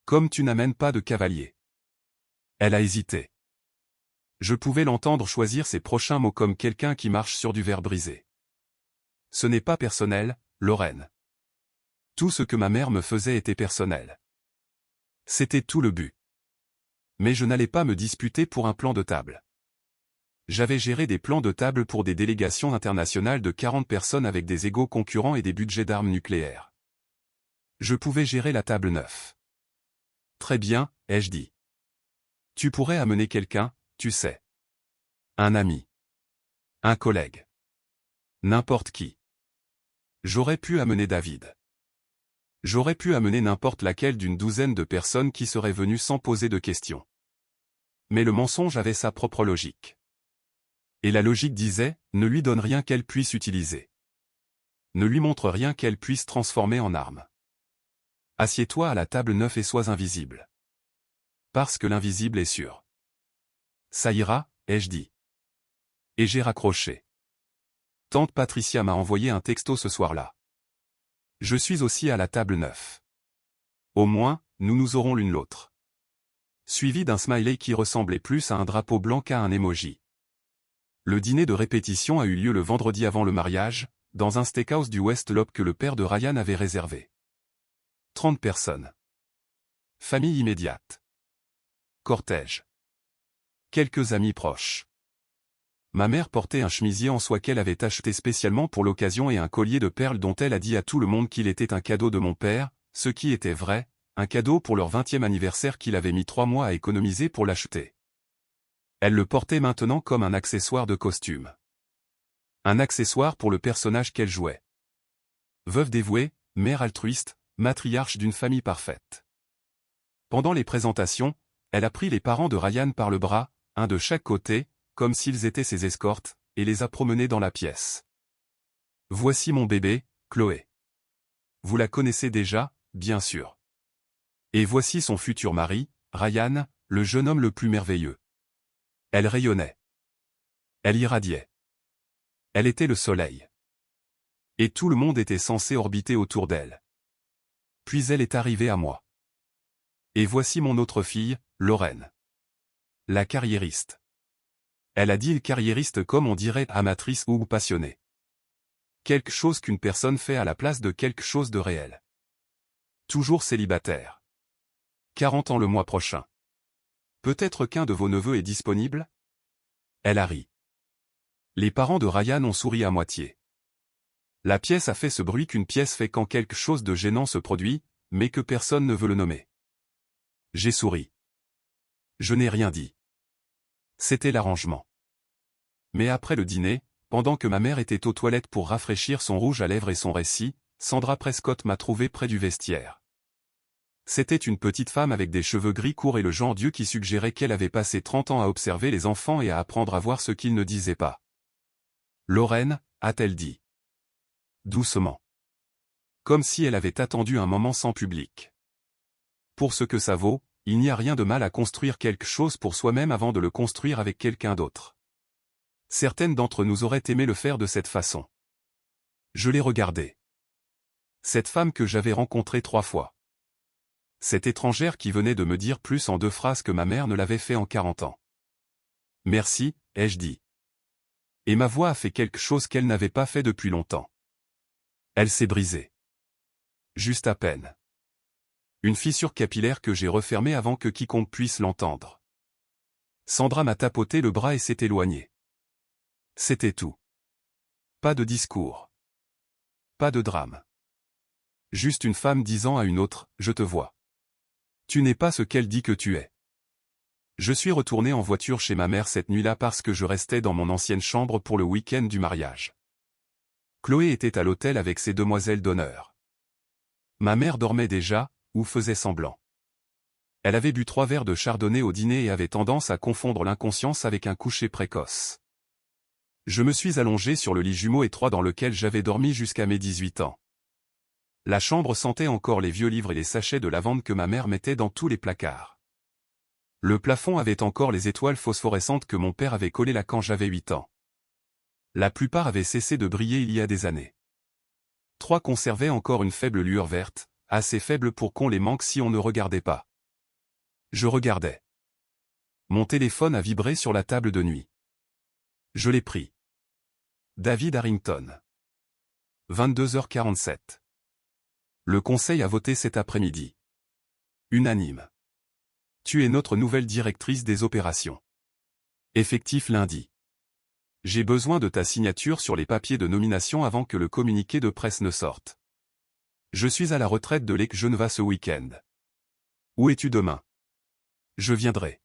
Comme tu n'amènes pas de cavalier. Elle a hésité. Je pouvais l'entendre choisir ses prochains mots comme quelqu'un qui marche sur du verre brisé. Ce n'est pas personnel, Lorraine. Tout ce que ma mère me faisait était personnel. C'était tout le but. Mais je n'allais pas me disputer pour un plan de table. J'avais géré des plans de table pour des délégations internationales de 40 personnes avec des égaux concurrents et des budgets d'armes nucléaires. Je pouvais gérer la table 9. Très bien, ai-je dit. Tu pourrais amener quelqu'un, tu sais. Un ami. Un collègue. N'importe qui. J'aurais pu amener David. J'aurais pu amener n'importe laquelle d'une douzaine de personnes qui seraient venues sans poser de questions. Mais le mensonge avait sa propre logique. Et la logique disait, ne lui donne rien qu'elle puisse utiliser. Ne lui montre rien qu'elle puisse transformer en arme. Assieds-toi à la table 9 et sois invisible. Parce que l'invisible est sûr. Ça ira, ai-je dit. Et j'ai raccroché. Tante Patricia m'a envoyé un texto ce soir-là. Je suis aussi à la table 9. Au moins, nous aurons l'une l'autre. Suivi d'un smiley qui ressemblait plus à un drapeau blanc qu'à un emoji. Le dîner de répétition a eu lieu le vendredi avant le mariage, dans un steakhouse du West Loop que le père de Ryan avait réservé. 30 personnes. Famille immédiate. Cortège. Quelques amis proches. Ma mère portait un chemisier en soie qu'elle avait acheté spécialement pour l'occasion et un collier de perles dont elle a dit à tout le monde qu'il était un cadeau de mon père, ce qui était vrai, un cadeau pour leur 20e anniversaire qu'il avait mis 3 mois à économiser pour l'acheter. Elle le portait maintenant comme un accessoire de costume. Un accessoire pour le personnage qu'elle jouait. Veuve dévouée, mère altruiste, matriarche d'une famille parfaite. Pendant les présentations, elle a pris les parents de Ryan par le bras, un de chaque côté, comme s'ils étaient ses escortes, et les a promenés dans la pièce. Voici mon bébé, Chloé. Vous la connaissez déjà, bien sûr. Et voici son futur mari, Ryan, le jeune homme le plus merveilleux. Elle rayonnait. Elle irradiait. Elle était le soleil. Et tout le monde était censé orbiter autour d'elle. Puis elle est arrivée à moi. Et voici mon autre fille, Lorraine. La carriériste. Elle a dit le carriériste comme on dirait amatrice ou passionnée. Quelque chose qu'une personne fait à la place de quelque chose de réel. Toujours célibataire. 40 ans le mois prochain. Peut-être qu'un de vos neveux est disponible? Elle a ri. Les parents de Ryan ont souri à moitié. La pièce a fait ce bruit qu'une pièce fait quand quelque chose de gênant se produit, mais que personne ne veut le nommer. J'ai souri. Je n'ai rien dit. C'était l'arrangement. Mais après le dîner, pendant que ma mère était aux toilettes pour rafraîchir son rouge à lèvres et son récit, Sandra Prescott m'a trouvé près du vestiaire. C'était une petite femme avec des cheveux gris courts et le genre d'yeux qui suggérait qu'elle avait passé 30 ans à observer les enfants et à apprendre à voir ce qu'ils ne disaient pas. Lorraine, a-t-elle dit. Doucement. Comme si elle avait attendu un moment sans public. Pour ce que ça vaut, il n'y a rien de mal à construire quelque chose pour soi-même avant de le construire avec quelqu'un d'autre. Certaines d'entre nous auraient aimé le faire de cette façon. Je l'ai regardée. Cette femme que j'avais rencontrée 3 fois. Cette étrangère qui venait de me dire plus en 2 phrases que ma mère ne l'avait fait en 40 ans. Merci, ai-je dit. Et ma voix a fait quelque chose qu'elle n'avait pas fait depuis longtemps. Elle s'est brisée. Juste à peine. Une fissure capillaire que j'ai refermée avant que quiconque puisse l'entendre. Sandra m'a tapoté le bras et s'est éloignée. C'était tout. Pas de discours. Pas de drame. Juste une femme disant à une autre, « Je te vois. Tu n'es pas ce qu'elle dit que tu es. » Je suis retourné en voiture chez ma mère cette nuit-là parce que je restais dans mon ancienne chambre pour le week-end du mariage. Chloé était à l'hôtel avec ses demoiselles d'honneur. Ma mère dormait déjà, ou faisait semblant. Elle avait bu 3 verres de chardonnay au dîner et avait tendance à confondre l'inconscience avec un coucher précoce. Je me suis allongé sur le lit jumeau étroit dans lequel j'avais dormi jusqu'à mes 18 ans. La chambre sentait encore les vieux livres et les sachets de lavande que ma mère mettait dans tous les placards. Le plafond avait encore les étoiles phosphorescentes que mon père avait collées là quand j'avais 8 ans. La plupart avaient cessé de briller il y a des années. 3 conservaient encore une faible lueur verte, assez faible pour qu'on les manque si on ne regardait pas. Je regardais. Mon téléphone a vibré sur la table de nuit. Je l'ai pris. David Harrington. 22h47. Le conseil a voté cet après-midi. Unanime. Tu es notre nouvelle directrice des opérations. Effectif lundi. J'ai besoin de ta signature sur les papiers de nomination avant que le communiqué de presse ne sorte. Je suis à la retraite de l'EC Geneva ce week-end. Où es-tu demain? Je viendrai.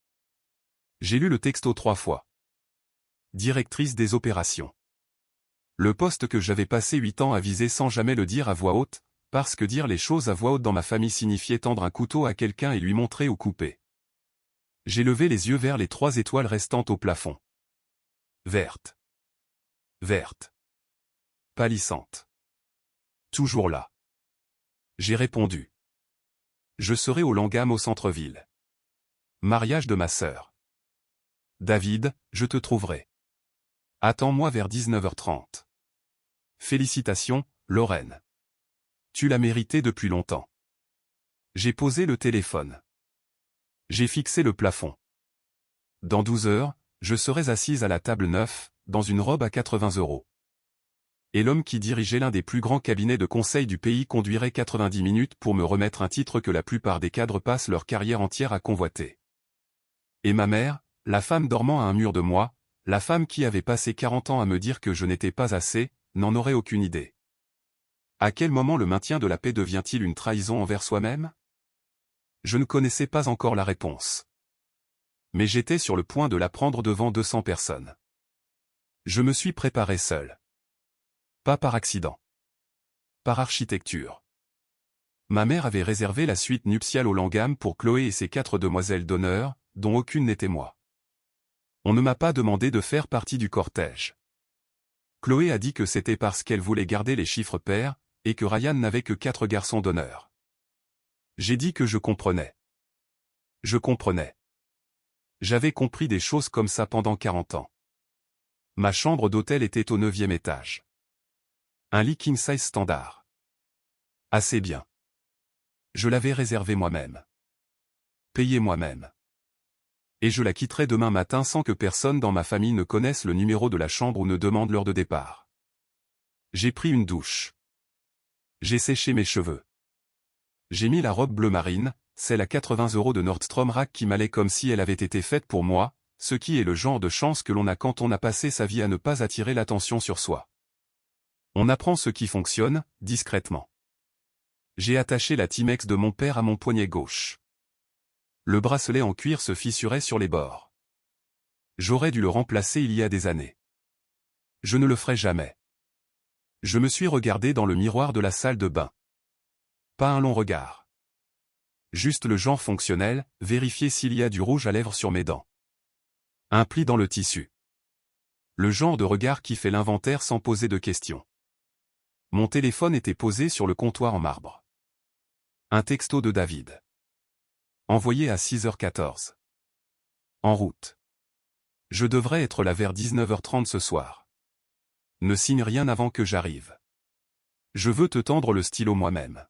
J'ai lu le texto 3 fois. Directrice des opérations. Le poste que j'avais passé 8 ans à viser sans jamais le dire à voix haute, parce que dire les choses à voix haute dans ma famille signifiait tendre un couteau à quelqu'un et lui montrer où couper. J'ai levé les yeux vers les 3 étoiles restantes au plafond. Verte. Verte. Pâlissante. Toujours là. J'ai répondu. Je serai au Langham au centre-ville. Mariage de ma sœur. David, je te trouverai. Attends-moi vers 19h30. Félicitations, Lorraine. Tu l'as mérité depuis longtemps. J'ai posé le téléphone. J'ai fixé le plafond. Dans 12 heures, je serai assise à la table 9, dans une robe à 80 €. Et l'homme qui dirigeait l'un des plus grands cabinets de conseil du pays conduirait 90 minutes pour me remettre un titre que la plupart des cadres passent leur carrière entière à convoiter. Et ma mère, la femme dormant à un mur de moi, la femme qui avait passé 40 ans à me dire que je n'étais pas assez, n'en aurait aucune idée. À quel moment le maintien de la paix devient-il une trahison envers soi-même? Je ne connaissais pas encore la réponse. Mais j'étais sur le point de l'apprendre devant 200 personnes. Je me suis préparé seul. Pas par accident. Par architecture. Ma mère avait réservé la suite nuptiale au Langham pour Chloé et ses 4 demoiselles d'honneur, dont aucune n'était moi. On ne m'a pas demandé de faire partie du cortège. Chloé a dit que c'était parce qu'elle voulait garder les chiffres pairs, et que Ryan n'avait que 4 garçons d'honneur. J'ai dit que je comprenais. Je comprenais. J'avais compris des choses comme ça pendant 40 ans. Ma chambre d'hôtel était au 9e étage. Un lit king size standard. Assez bien. Je l'avais réservé moi-même. Payé moi-même. Et je la quitterai demain matin sans que personne dans ma famille ne connaisse le numéro de la chambre ou ne demande l'heure de départ. J'ai pris une douche. J'ai séché mes cheveux. J'ai mis la robe bleu marine, celle à 80 € de Nordstrom Rack qui m'allait comme si elle avait été faite pour moi, ce qui est le genre de chance que l'on a quand on a passé sa vie à ne pas attirer l'attention sur soi. On apprend ce qui fonctionne, discrètement. J'ai attaché la Timex de mon père à mon poignet gauche. Le bracelet en cuir se fissurait sur les bords. J'aurais dû le remplacer il y a des années. Je ne le ferai jamais. Je me suis regardé dans le miroir de la salle de bain. Pas un long regard. Juste le genre fonctionnel, vérifier s'il y a du rouge à lèvres sur mes dents. Un pli dans le tissu. Le genre de regard qui fait l'inventaire sans poser de questions. Mon téléphone était posé sur le comptoir en marbre. Un texto de David. Envoyé à 6h14. En route. Je devrais être là vers 19h30 ce soir. Ne signe rien avant que j'arrive. Je veux te tendre le stylo moi-même.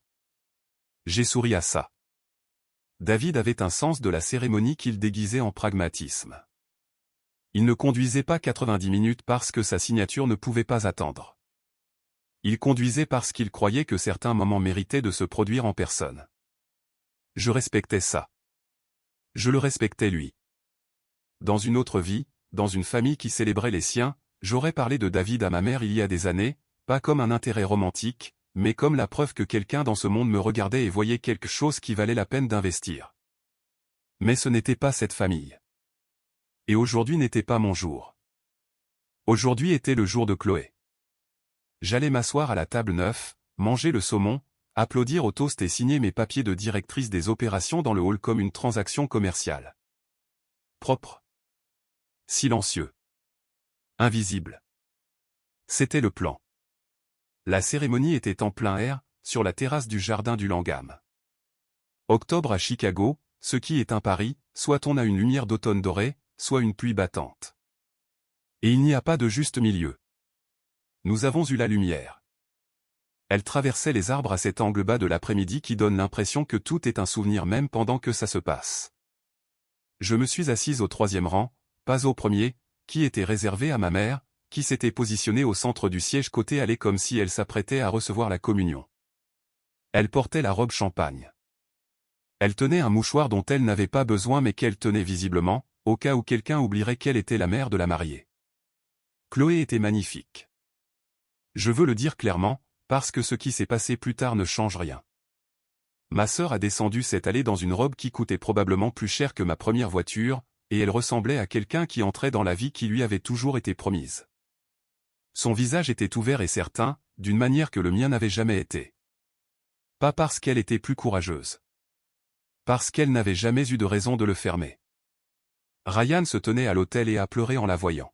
J'ai souri à ça. David avait un sens de la cérémonie qu'il déguisait en pragmatisme. Il ne conduisait pas 90 minutes parce que sa signature ne pouvait pas attendre. Il conduisait parce qu'il croyait que certains moments méritaient de se produire en personne. Je respectais ça. Je le respectais lui. Dans une autre vie, dans une famille qui célébrait les siens, j'aurais parlé de David à ma mère il y a des années, pas comme un intérêt romantique, mais comme la preuve que quelqu'un dans ce monde me regardait et voyait quelque chose qui valait la peine d'investir. Mais ce n'était pas cette famille. Et aujourd'hui n'était pas mon jour. Aujourd'hui était le jour de Chloé. J'allais m'asseoir à la table 9, manger le saumon, applaudir au toast et signer mes papiers de directrice des opérations dans le hall comme une transaction commerciale. Propre. Silencieux. Invisible. C'était le plan. La cérémonie était en plein air, sur la terrasse du jardin du Langham. Octobre à Chicago, ce qui est un pari, soit on a une lumière d'automne dorée, soit une pluie battante. Et il n'y a pas de juste milieu. Nous avons eu la lumière. Elle traversait les arbres à cet angle bas de l'après-midi qui donne l'impression que tout est un souvenir même pendant que ça se passe. Je me suis assise au 3e rang, pas au premier, qui était réservé à ma mère, qui s'était positionnée au centre du siège côté allée comme si elle s'apprêtait à recevoir la communion. Elle portait la robe champagne. Elle tenait un mouchoir dont elle n'avait pas besoin mais qu'elle tenait visiblement, au cas où quelqu'un oublierait qu'elle était la mère de la mariée. Chloé était magnifique. Je veux le dire clairement, parce que ce qui s'est passé plus tard ne change rien. Ma sœur a descendu cette allée dans une robe qui coûtait probablement plus cher que ma première voiture, et elle ressemblait à quelqu'un qui entrait dans la vie qui lui avait toujours été promise. Son visage était ouvert et certain, d'une manière que le mien n'avait jamais été. Pas parce qu'elle était plus courageuse. Parce qu'elle n'avait jamais eu de raison de le fermer. Ryan se tenait à l'autel et a pleuré en la voyant.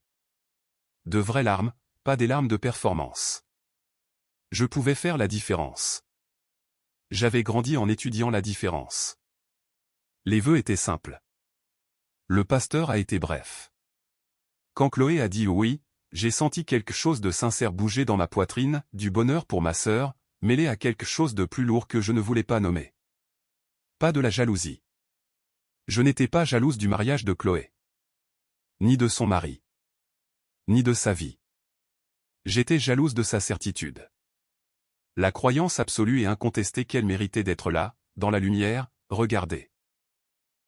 De vraies larmes, pas des larmes de performance. Je pouvais faire la différence. J'avais grandi en étudiant la différence. Les vœux étaient simples. Le pasteur a été bref. Quand Chloé a dit oui, j'ai senti quelque chose de sincère bouger dans ma poitrine, du bonheur pour ma sœur, mêlé à quelque chose de plus lourd que je ne voulais pas nommer. Pas de la jalousie. Je n'étais pas jalouse du mariage de Chloé. Ni de son mari. Ni de sa vie. J'étais jalouse de sa certitude. La croyance absolue et incontestée qu'elle méritait d'être là, dans la lumière, regardée.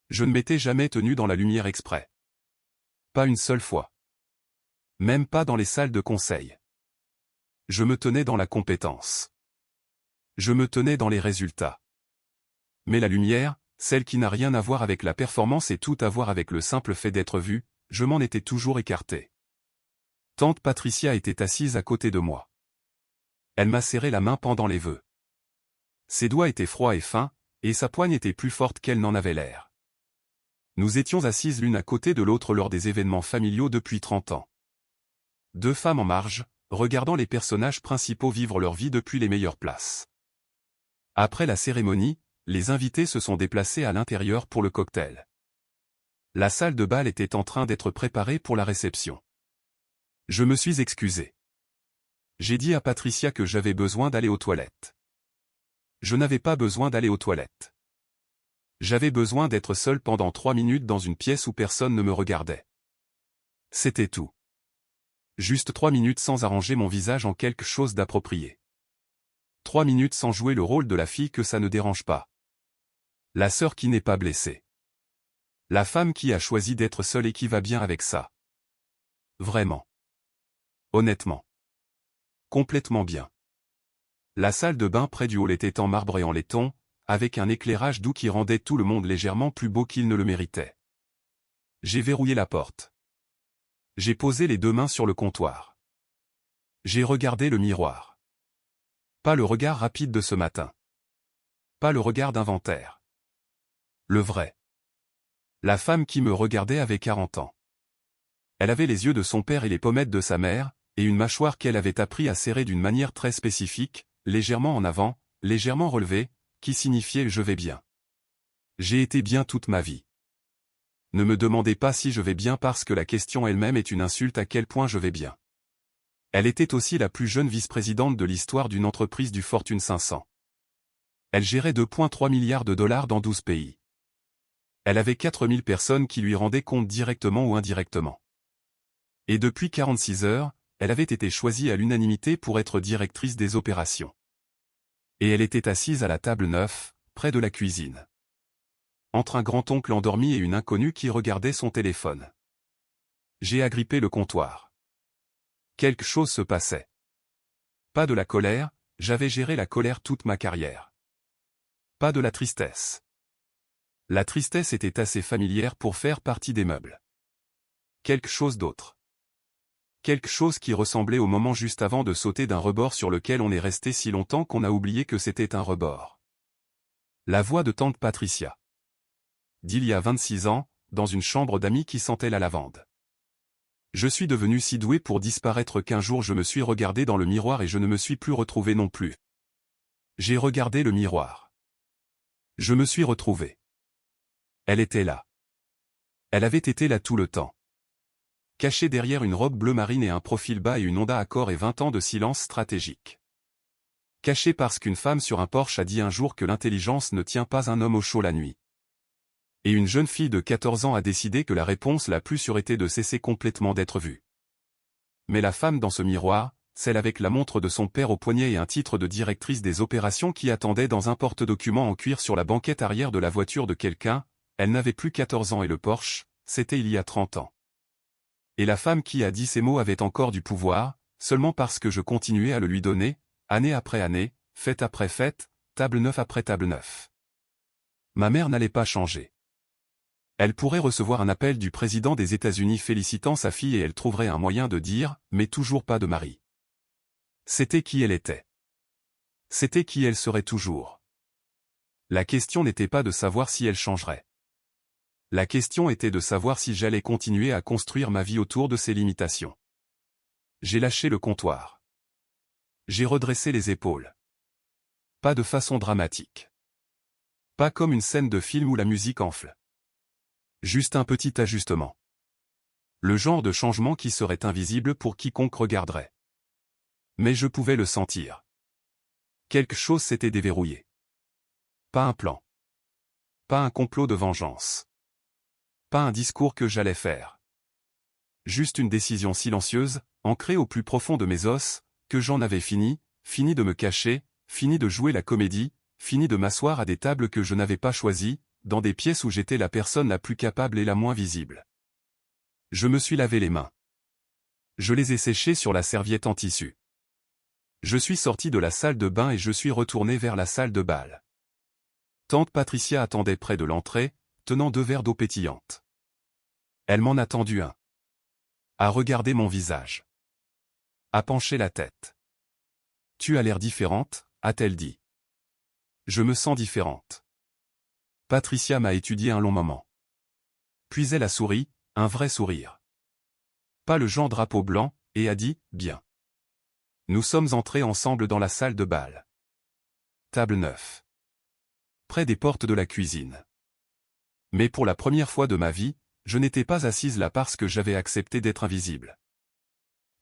Je ne m'étais jamais tenu dans la lumière exprès. Pas une seule fois. Même pas dans les salles de conseil. Je me tenais dans la compétence. Je me tenais dans les résultats. Mais la lumière, celle qui n'a rien à voir avec la performance et tout à voir avec le simple fait d'être vu, je m'en étais toujours écarté. Tante Patricia était assise à côté de moi. Elle m'a serré la main pendant les vœux. Ses doigts étaient froids et fins, et sa poigne était plus forte qu'elle n'en avait l'air. Nous étions assises l'une à côté de l'autre lors des événements familiaux depuis 30 ans. Deux femmes en marge, regardant les personnages principaux vivre leur vie depuis les meilleures places. Après la cérémonie, les invités se sont déplacés à l'intérieur pour le cocktail. La salle de bal était en train d'être préparée pour la réception. Je me suis excusé. J'ai dit à Patricia que j'avais besoin d'aller aux toilettes. Je n'avais pas besoin d'aller aux toilettes. J'avais besoin d'être seul pendant 3 minutes dans une pièce où personne ne me regardait. C'était tout. Juste 3 minutes sans arranger mon visage en quelque chose d'approprié. 3 minutes sans jouer le rôle de la fille que ça ne dérange pas. La sœur qui n'est pas blessée. La femme qui a choisi d'être seule et qui va bien avec ça. Vraiment. Honnêtement. Complètement bien. La salle de bain près du hall était en marbre et en laiton, avec un éclairage doux qui rendait tout le monde légèrement plus beau qu'il ne le méritait. J'ai verrouillé la porte. J'ai posé les 2 mains sur le comptoir. J'ai regardé le miroir. Pas le regard rapide de ce matin. Pas le regard d'inventaire. Le vrai. La femme qui me regardait avait 40 ans. Elle avait les yeux de son père et les pommettes de sa mère, et une mâchoire qu'elle avait appris à serrer d'une manière très spécifique, légèrement en avant, légèrement relevée, qui signifiait « je vais bien ». J'ai été bien toute ma vie. Ne me demandez pas si je vais bien parce que la question elle-même est une insulte à quel point je vais bien. Elle était aussi la plus jeune vice-présidente de l'histoire d'une entreprise du Fortune 500. Elle gérait 2,3 milliards de dollars dans 12 pays. Elle avait 4000 personnes qui lui rendaient compte directement ou indirectement. Et depuis 46 heures, elle avait été choisie à l'unanimité pour être directrice des opérations. Et elle était assise à la table 9, près de la cuisine. Entre un grand-oncle endormi et une inconnue qui regardait son téléphone. J'ai agrippé le comptoir. Quelque chose se passait. Pas de la colère, j'avais géré la colère toute ma carrière. Pas de la tristesse. La tristesse était assez familière pour faire partie des meubles. Quelque chose d'autre. Quelque chose qui ressemblait au moment juste avant de sauter d'un rebord sur lequel on est resté si longtemps qu'on a oublié que c'était un rebord. La voix de tante Patricia. D'il y a 26 ans, dans une chambre d'amis qui sentait la lavande. Je suis devenu si doué pour disparaître qu'un jour je me suis regardé dans le miroir et je ne me suis plus retrouvé non plus. J'ai regardé le miroir. Je me suis retrouvé. Elle était là. Elle avait été là tout le temps. Cachée derrière une robe bleu marine et un profil bas et une Honda Accord et 20 ans de silence stratégique. Cachée parce qu'une femme sur un Porsche a dit un jour que l'intelligence ne tient pas un homme au chaud la nuit. Et une jeune fille de 14 ans a décidé que la réponse la plus sûre était de cesser complètement d'être vue. Mais la femme dans ce miroir, celle avec la montre de son père au poignet et un titre de directrice des opérations qui attendait dans un porte-document en cuir sur la banquette arrière de la voiture de quelqu'un, elle n'avait plus 14 ans et le Porsche, c'était il y a 30 ans. Et la femme qui a dit ces mots avait encore du pouvoir, seulement parce que je continuais à le lui donner, année après année, fête après fête, table 9 après table 9. Ma mère n'allait pas changer. Elle pourrait recevoir un appel du président des États-Unis félicitant sa fille et elle trouverait un moyen de dire « mais toujours pas de mari ». C'était qui elle était. C'était qui elle serait toujours. La question n'était pas de savoir si elle changerait. La question était de savoir si j'allais continuer à construire ma vie autour de ses limitations. J'ai lâché le comptoir. J'ai redressé les épaules. Pas de façon dramatique. Pas comme une scène de film où la musique enfle. Juste un petit ajustement. Le genre de changement qui serait invisible pour quiconque regarderait. Mais je pouvais le sentir. Quelque chose s'était déverrouillé. Pas un plan. Pas un complot de vengeance. Pas un discours que j'allais faire. Juste une décision silencieuse, ancrée au plus profond de mes os, que j'en avais fini de me cacher, fini de jouer la comédie, fini de m'asseoir à des tables que je n'avais pas choisies, dans des pièces où j'étais la personne la plus capable et la moins visible. Je me suis lavé les mains. Je les ai séchées sur la serviette en tissu. Je suis sorti de la salle de bain et je suis retourné vers la salle de bal. Tante Patricia attendait près de l'entrée, tenant 2 verres d'eau pétillante. Elle m'en a tendu un. A regardé mon visage. A penché la tête. Tu as l'air différente, a-t-elle dit. Je me sens différente. Patricia m'a étudié un long moment. Puis elle a souri, un vrai sourire. Pas le genre drapeau blanc, et a dit, bien. Nous sommes entrés ensemble dans la salle de bal. Table 9. Près des portes de la cuisine. Mais pour la première fois de ma vie, je n'étais pas assise là parce que j'avais accepté d'être invisible.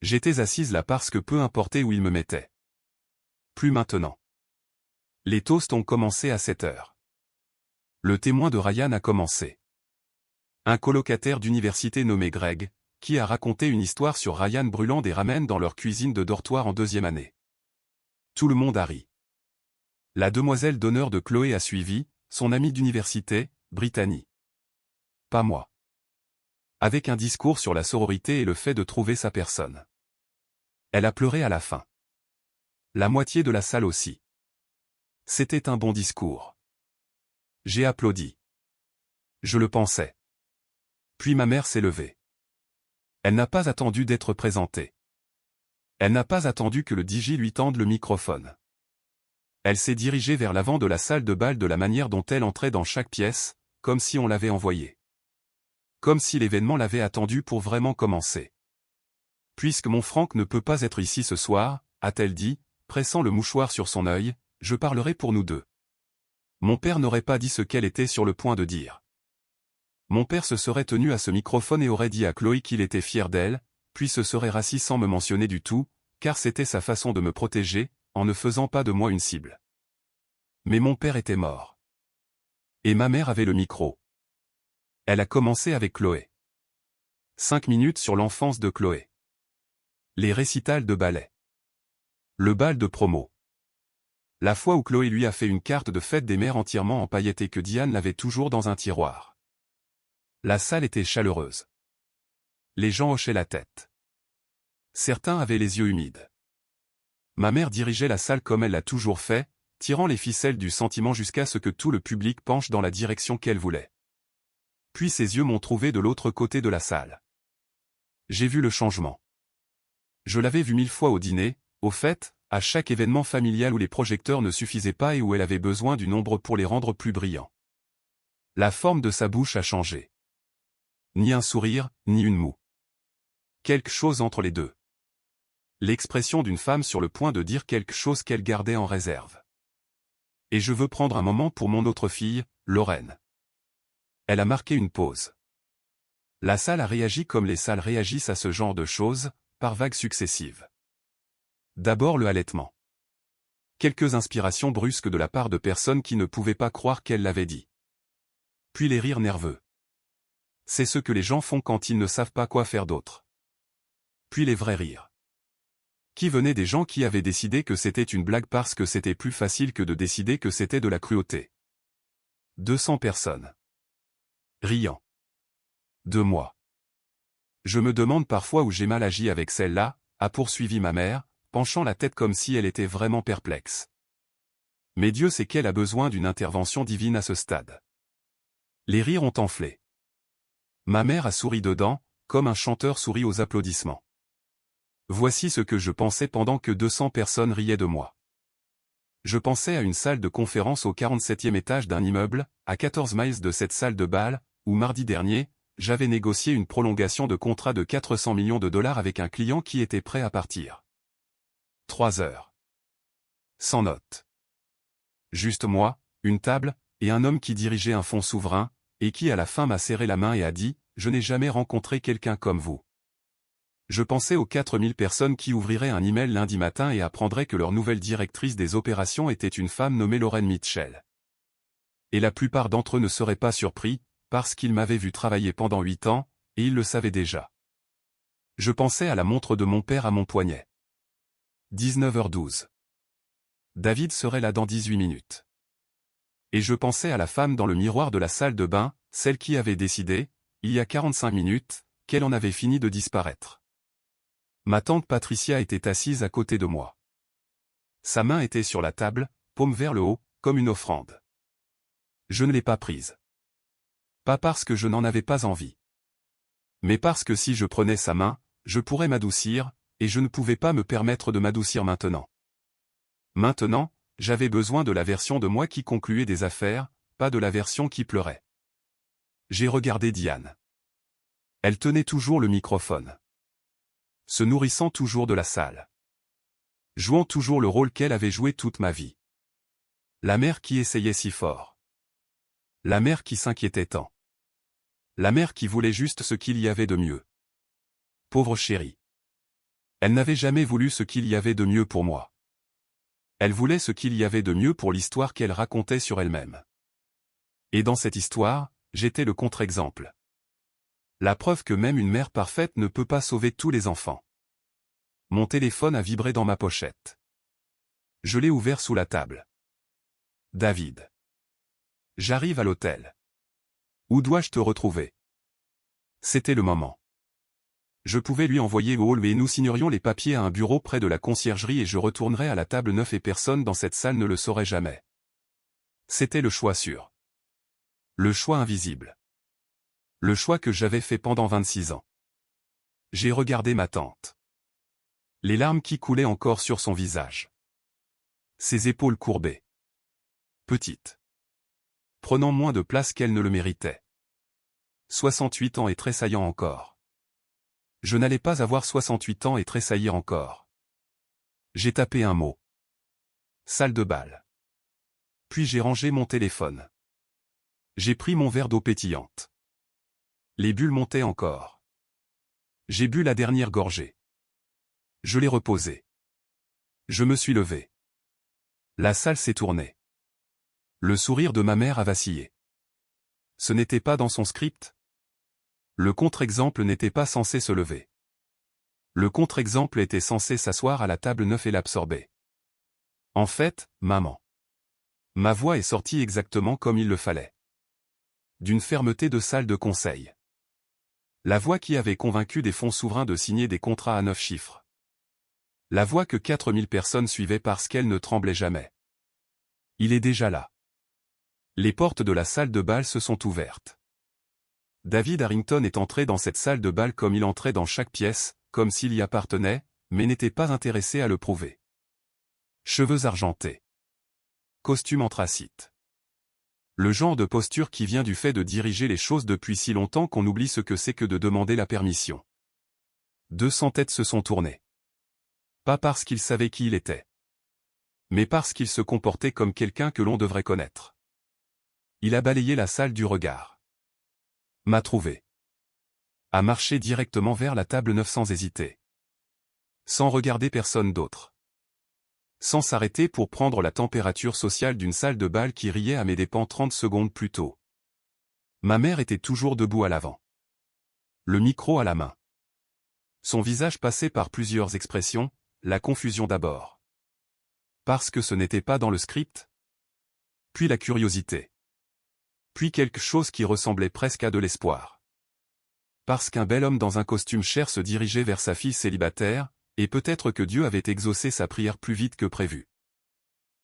J'étais assise là parce que peu importait où il me mettait. Plus maintenant. Les toasts ont commencé à 7 heures. Le témoin de Ryan a commencé. Un colocataire d'université nommé Greg, qui a raconté une histoire sur Ryan brûlant des ramen dans leur cuisine de dortoir en 2e année. Tout le monde a ri. La demoiselle d'honneur de Chloé a suivi, son amie d'université, Brittany. Pas moi. Avec un discours sur la sororité et le fait de trouver sa personne. Elle a pleuré à la fin. La moitié de la salle aussi. C'était un bon discours. J'ai applaudi. Je le pensais. Puis ma mère s'est levée. Elle n'a pas attendu d'être présentée. Elle n'a pas attendu que le DJ lui tende le microphone. Elle s'est dirigée vers l'avant de la salle de bal de la manière dont elle entrait dans chaque pièce, comme si on l'avait envoyée. Comme si l'événement l'avait attendue pour vraiment commencer. Puisque mon Franck ne peut pas être ici ce soir, a-t-elle dit, pressant le mouchoir sur son œil, je parlerai pour nous deux. Mon père n'aurait pas dit ce qu'elle était sur le point de dire. Mon père se serait tenu à ce microphone et aurait dit à Chloé qu'il était fier d'elle, puis se serait rassis sans me mentionner du tout, car c'était sa façon de me protéger, en ne faisant pas de moi une cible. Mais mon père était mort. Et ma mère avait le micro. Elle a commencé avec Chloé. 5 minutes sur l'enfance de Chloé. Les récitals de ballet. Le bal de promo. La fois où Chloé lui a fait une carte de fête des mères entièrement en paillettes et que Diane l'avait toujours dans un tiroir. La salle était chaleureuse. Les gens hochaient la tête. Certains avaient les yeux humides. Ma mère dirigeait la salle comme elle l'a toujours fait, tirant les ficelles du sentiment jusqu'à ce que tout le public penche dans la direction qu'elle voulait. Puis ses yeux m'ont trouvé de l'autre côté de la salle. J'ai vu le changement. Je l'avais vu 1000 fois au dîner, aux fêtes, à chaque événement familial où les projecteurs ne suffisaient pas et où elle avait besoin du nombre pour les rendre plus brillants. La forme de sa bouche a changé. Ni un sourire, ni une moue. Quelque chose entre les deux. L'expression d'une femme sur le point de dire quelque chose qu'elle gardait en réserve. Et je veux prendre un moment pour mon autre fille, Lorraine. Elle a marqué une pause. La salle a réagi comme les salles réagissent à ce genre de choses, par vagues successives. D'abord le halètement. Quelques inspirations brusques de la part de personnes qui ne pouvaient pas croire qu'elle l'avait dit. Puis les rires nerveux. C'est ce que les gens font quand ils ne savent pas quoi faire d'autre. Puis les vrais rires. Qui venaient des gens qui avaient décidé que c'était une blague parce que c'était plus facile que de décider que c'était de la cruauté. 200 personnes. Riant. De moi. Je me demande parfois où j'ai mal agi avec celle-là, a poursuivi ma mère, penchant la tête comme si elle était vraiment perplexe. Mais Dieu sait qu'elle a besoin d'une intervention divine à ce stade. Les rires ont enflé. Ma mère a souri dedans, comme un chanteur sourit aux applaudissements. Voici ce que je pensais pendant que 200 personnes riaient de moi. Je pensais à une salle de conférence au 47e étage d'un immeuble, à 14 miles de cette salle de bal, où mardi dernier, j'avais négocié une prolongation de contrat de 400 millions de dollars avec un client qui était prêt à partir. 3 heures. Sans note. Juste moi, une table, et un homme qui dirigeait un fonds souverain, et qui à la fin m'a serré la main et a dit « Je n'ai jamais rencontré quelqu'un comme vous ». Je pensais aux 4000 personnes qui ouvriraient un email lundi matin et apprendraient que leur nouvelle directrice des opérations était une femme nommée Lorraine Mitchell. Et la plupart d'entre eux ne seraient pas surpris, parce qu'ils m'avaient vu travailler pendant 8 ans, et ils le savaient déjà. Je pensais à la montre de mon père à mon poignet. 19h12. David serait là dans 18 minutes. Et je pensais à la femme dans le miroir de la salle de bain, celle qui avait décidé, il y a 45 minutes, qu'elle en avait fini de disparaître. Ma tante Patricia était assise à côté de moi. Sa main était sur la table, paume vers le haut, comme une offrande. Je ne l'ai pas prise. Pas parce que je n'en avais pas envie. Mais parce que si je prenais sa main, je pourrais m'adoucir, et je ne pouvais pas me permettre de m'adoucir maintenant. Maintenant, j'avais besoin de la version de moi qui concluait des affaires, pas de la version qui pleurait. J'ai regardé Diane. Elle tenait toujours le microphone. Se nourrissant toujours de la salle. Jouant toujours le rôle qu'elle avait joué toute ma vie. La mère qui essayait si fort. La mère qui s'inquiétait tant. La mère qui voulait juste ce qu'il y avait de mieux. Pauvre chérie. Elle n'avait jamais voulu ce qu'il y avait de mieux pour moi. Elle voulait ce qu'il y avait de mieux pour l'histoire qu'elle racontait sur elle-même. Et dans cette histoire, j'étais le contre-exemple. La preuve que même une mère parfaite ne peut pas sauver tous les enfants. Mon téléphone a vibré dans ma pochette. Je l'ai ouvert sous la table. David. J'arrive à l'hôtel. Où dois-je te retrouver? C'était le moment. Je pouvais lui envoyer au hall et nous signerions les papiers à un bureau près de la conciergerie et je retournerais à la table 9 et personne dans cette salle ne le saurait jamais. C'était le choix sûr. Le choix invisible. Le choix que j'avais fait pendant 26 ans. J'ai regardé ma tante. Les larmes qui coulaient encore sur son visage. Ses épaules courbées. Petite. Prenant moins de place qu'elle ne le méritait. 68 ans et tressaillant encore. Je n'allais pas avoir 68 ans et tressaillir encore. J'ai tapé un mot. Salle de bal. Puis j'ai rangé mon téléphone. J'ai pris mon verre d'eau pétillante. Les bulles montaient encore. J'ai bu la dernière gorgée. Je l'ai reposée. Je me suis levé. La salle s'est tournée. Le sourire de ma mère a vacillé. Ce n'était pas dans son script. Le contre-exemple n'était pas censé se lever. Le contre-exemple était censé s'asseoir à la table 9 et l'absorber. En fait, maman. Ma voix est sortie exactement comme il le fallait. D'une fermeté de salle de conseil. La voix qui avait convaincu des fonds souverains de signer des contrats à 9 chiffres. La voix que 4000 personnes suivaient parce qu'elle ne tremblait jamais. Il est déjà là. Les portes de la salle de bal se sont ouvertes. David Harrington est entré dans cette salle de bal comme il entrait dans chaque pièce, comme s'il y appartenait, mais n'était pas intéressé à le prouver. Cheveux argentés. Costume anthracite. Le genre de posture qui vient du fait de diriger les choses depuis si longtemps qu'on oublie ce que c'est que de demander la permission. 200 têtes se sont tournées. Pas parce qu'il savait qui il était. Mais parce qu'il se comportait comme quelqu'un que l'on devrait connaître. Il a balayé la salle du regard. M'a trouvé. A marché directement vers la table 9 sans hésiter. Sans regarder personne d'autre. Sans s'arrêter pour prendre la température sociale d'une salle de bal qui riait à mes dépens 30 secondes plus tôt. Ma mère était toujours debout à l'avant. Le micro à la main. Son visage passait par plusieurs expressions, la confusion d'abord. Parce que ce n'était pas dans le script. Puis la curiosité. Puis quelque chose qui ressemblait presque à de l'espoir. Parce qu'un bel homme dans un costume cher se dirigeait vers sa fille célibataire, et peut-être que Dieu avait exaucé sa prière plus vite que prévu.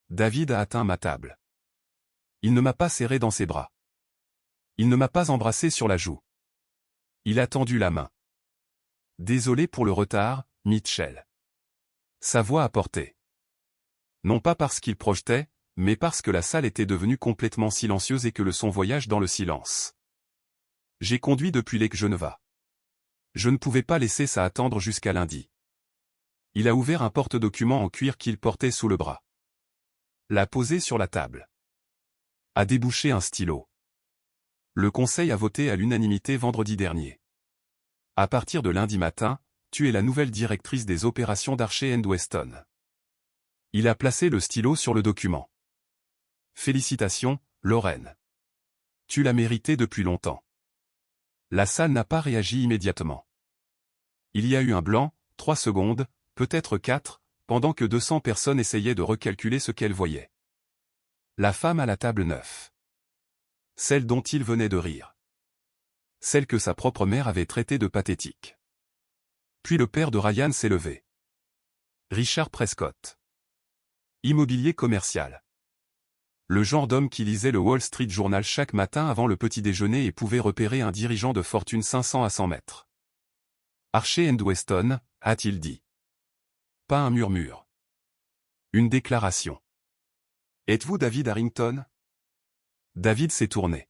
David a atteint ma table. Il ne m'a pas serré dans ses bras. Il ne m'a pas embrassé sur la joue. Il a tendu la main. Désolé pour le retard, Mitchell. Sa voix a porté. Non pas parce qu'il projetait, mais parce que la salle était devenue complètement silencieuse et que le son voyage dans le silence. J'ai conduit depuis Lake Geneva. Je ne pouvais pas laisser ça attendre jusqu'à lundi. Il a ouvert un porte-document en cuir qu'il portait sous le bras. L'a posé sur la table. A débouché un stylo. Le conseil a voté à l'unanimité vendredi dernier. À partir de lundi matin, tu es la nouvelle directrice des opérations d'Archer & Weston. Il a placé le stylo sur le document. Félicitations, Lorraine. Tu l'as mérité depuis longtemps. La salle n'a pas réagi immédiatement. Il y a eu un blanc, 3 secondes, peut-être 4, pendant que 200 personnes essayaient de recalculer ce qu'elles voyaient. La femme à la table 9. Celle dont il venait de rire. Celle que sa propre mère avait traitée de pathétique. Puis le père de Ryan s'est levé. Richard Prescott. Immobilier commercial. Le genre d'homme qui lisait le Wall Street Journal chaque matin avant le petit déjeuner et pouvait repérer un dirigeant de fortune 500 à 100 mètres. Archer & Weston, a-t-il dit. Pas un murmure. Une déclaration. Êtes-vous David Harrington? David s'est tourné.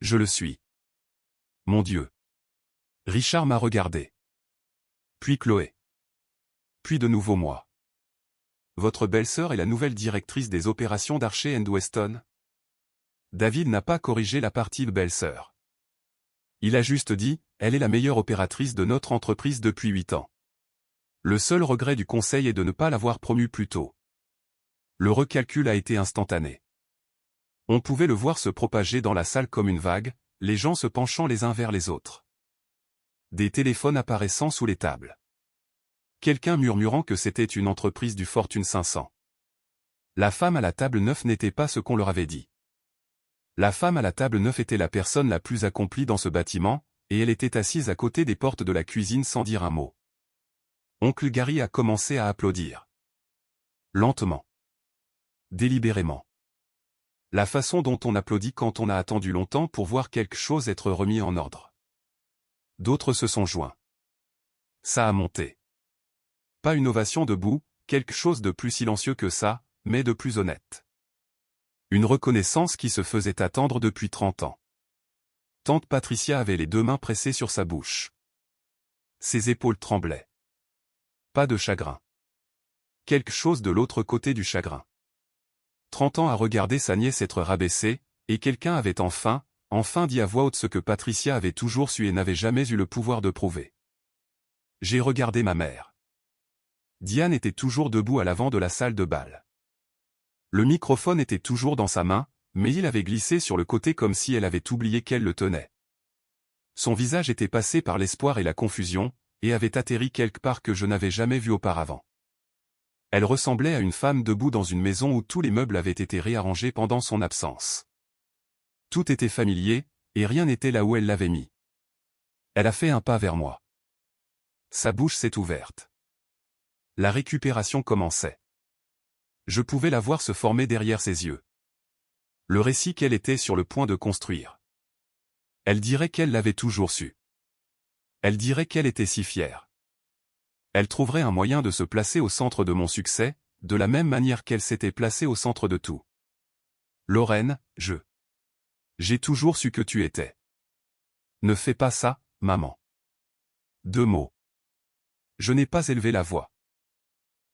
Je le suis. Mon Dieu. Richard m'a regardé. Puis Chloé. Puis de nouveau moi. Votre belle-sœur est la nouvelle directrice des opérations d'Archer & Weston? David n'a pas corrigé la partie belle-sœur. Il a juste dit, elle est la meilleure opératrice de notre entreprise depuis 8 ans. Le seul regret du conseil est de ne pas l'avoir promue plus tôt. Le recalcul a été instantané. On pouvait le voir se propager dans la salle comme une vague, les gens se penchant les uns vers les autres. Des téléphones apparaissant sous les tables. Quelqu'un murmurant que c'était une entreprise du Fortune 500. La femme à la table 9 n'était pas ce qu'on leur avait dit. La femme à la table 9 était la personne la plus accomplie dans ce bâtiment, et elle était assise à côté des portes de la cuisine sans dire un mot. Oncle Gary a commencé à applaudir. Lentement. Délibérément. La façon dont on applaudit quand on a attendu longtemps pour voir quelque chose être remis en ordre. D'autres se sont joints. Ça a monté. Pas une ovation debout, quelque chose de plus silencieux que ça, mais de plus honnête. Une reconnaissance qui se faisait attendre depuis 30 ans. Tante Patricia avait les 2 mains pressées sur sa bouche. Ses épaules tremblaient. Pas de chagrin. Quelque chose de l'autre côté du chagrin. 30 ans à regarder sa nièce être rabaissée, et quelqu'un avait enfin dit à voix haute ce que Patricia avait toujours su et n'avait jamais eu le pouvoir de prouver. J'ai regardé ma mère. Diane était toujours debout à l'avant de la salle de bal. Le microphone était toujours dans sa main, mais il avait glissé sur le côté comme si elle avait oublié qu'elle le tenait. Son visage était passé par l'espoir et la confusion, et avait atterri quelque part que je n'avais jamais vu auparavant. Elle ressemblait à une femme debout dans une maison où tous les meubles avaient été réarrangés pendant son absence. Tout était familier, et rien n'était là où elle l'avait mis. Elle a fait un pas vers moi. Sa bouche s'est ouverte. La récupération commençait. Je pouvais la voir se former derrière ses yeux. Le récit qu'elle était sur le point de construire. Elle dirait qu'elle l'avait toujours su. Elle dirait qu'elle était si fière. Elle trouverait un moyen de se placer au centre de mon succès, de la même manière qu'elle s'était placée au centre de tout. Lorraine, j'ai toujours su que tu étais. Ne fais pas ça, maman. 2 mots. Je n'ai pas élevé la voix.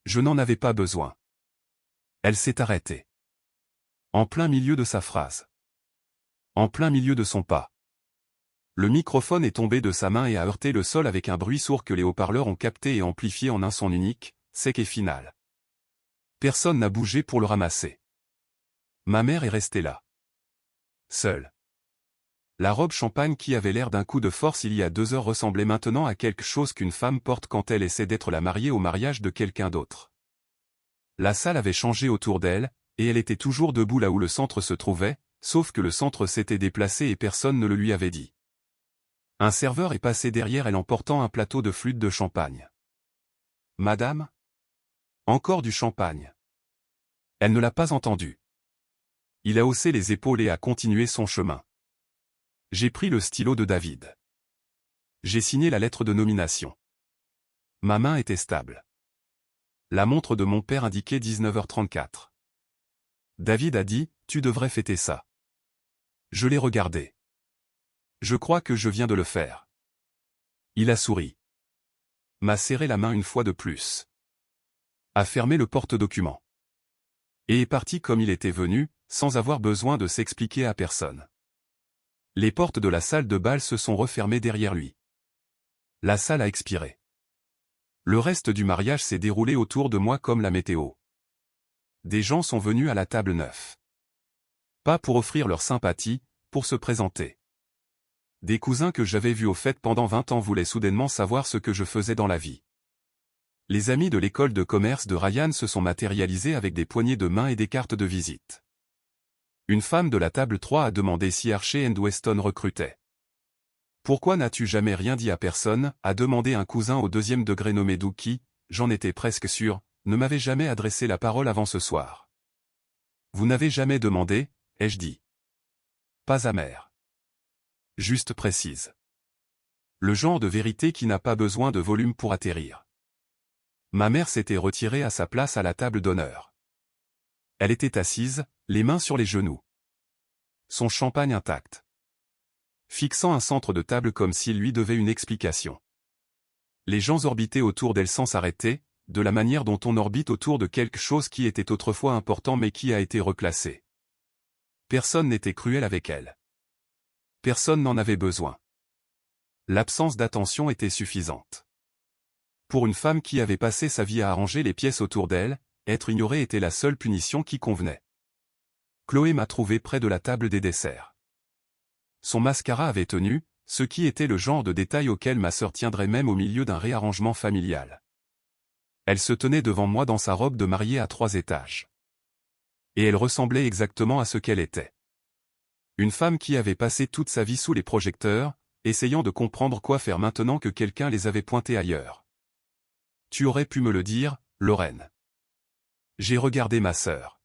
Je n'en avais pas besoin. Elle s'est arrêtée. En plein milieu de sa phrase. En plein milieu de son pas. Le microphone est tombé de sa main et a heurté le sol avec un bruit sourd que les haut-parleurs ont capté et amplifié en un son unique, sec et final. Personne n'a bougé pour le ramasser. Ma mère est restée là. Seule. La robe champagne qui avait l'air d'un coup de force il y a 2 heures ressemblait maintenant à quelque chose qu'une femme porte quand elle essaie d'être la mariée au mariage de quelqu'un d'autre. La salle avait changé autour d'elle, et elle était toujours debout là où le centre se trouvait, sauf que le centre s'était déplacé et personne ne le lui avait dit. Un serveur est passé derrière elle en portant un plateau de flûte de champagne. « Madame ? Encore du champagne. » Elle ne l'a pas entendu. Il a haussé les épaules et a continué son chemin. J'ai pris le stylo de David. J'ai signé la lettre de nomination. Ma main était stable. La montre de mon père indiquait 19h34. David a dit, « Tu devrais fêter ça. » Je l'ai regardé. Je crois que je viens de le faire. Il a souri. M'a serré la main une fois de plus. A fermé le porte-document. Et est parti comme il était venu, sans avoir besoin de s'expliquer à personne. Les portes de la salle de bal se sont refermées derrière lui. La salle a expiré. Le reste du mariage s'est déroulé autour de moi comme la météo. Des gens sont venus à la table 9. Pas pour offrir leur sympathie, pour se présenter. Des cousins que j'avais vus aux fêtes pendant 20 ans voulaient soudainement savoir ce que je faisais dans la vie. Les amis de l'école de commerce de Ryan se sont matérialisés avec des poignées de main et des cartes de visite. Une femme de la table 3 a demandé si Archer & Weston recrutait. Pourquoi n'as-tu jamais rien dit à personne, a demandé un cousin au 2e degré nommé Doug qui, j'en étais presque sûr, ne m'avait jamais adressé la parole avant ce soir. Vous n'avez jamais demandé, ai-je dit. Pas amer. Juste précise. Le genre de vérité qui n'a pas besoin de volume pour atterrir. Ma mère s'était retirée à sa place à la table d'honneur. Elle était assise, les mains sur les genoux. Son champagne intact. Fixant un centre de table comme s'il lui devait une explication. Les gens orbitaient autour d'elle sans s'arrêter, de la manière dont on orbite autour de quelque chose qui était autrefois important mais qui a été replacé. Personne n'était cruel avec elle. Personne n'en avait besoin. L'absence d'attention était suffisante. Pour une femme qui avait passé sa vie à arranger les pièces autour d'elle, être ignorée était la seule punition qui convenait. Chloé m'a trouvé près de la table des desserts. Son mascara avait tenu, ce qui était le genre de détail auquel ma sœur tiendrait même au milieu d'un réarrangement familial. Elle se tenait devant moi dans sa robe de mariée à 3 étages. Et elle ressemblait exactement à ce qu'elle était. Une femme qui avait passé toute sa vie sous les projecteurs, essayant de comprendre quoi faire maintenant que quelqu'un les avait pointés ailleurs. Tu aurais pu me le dire, Lorraine. J'ai regardé ma sœur.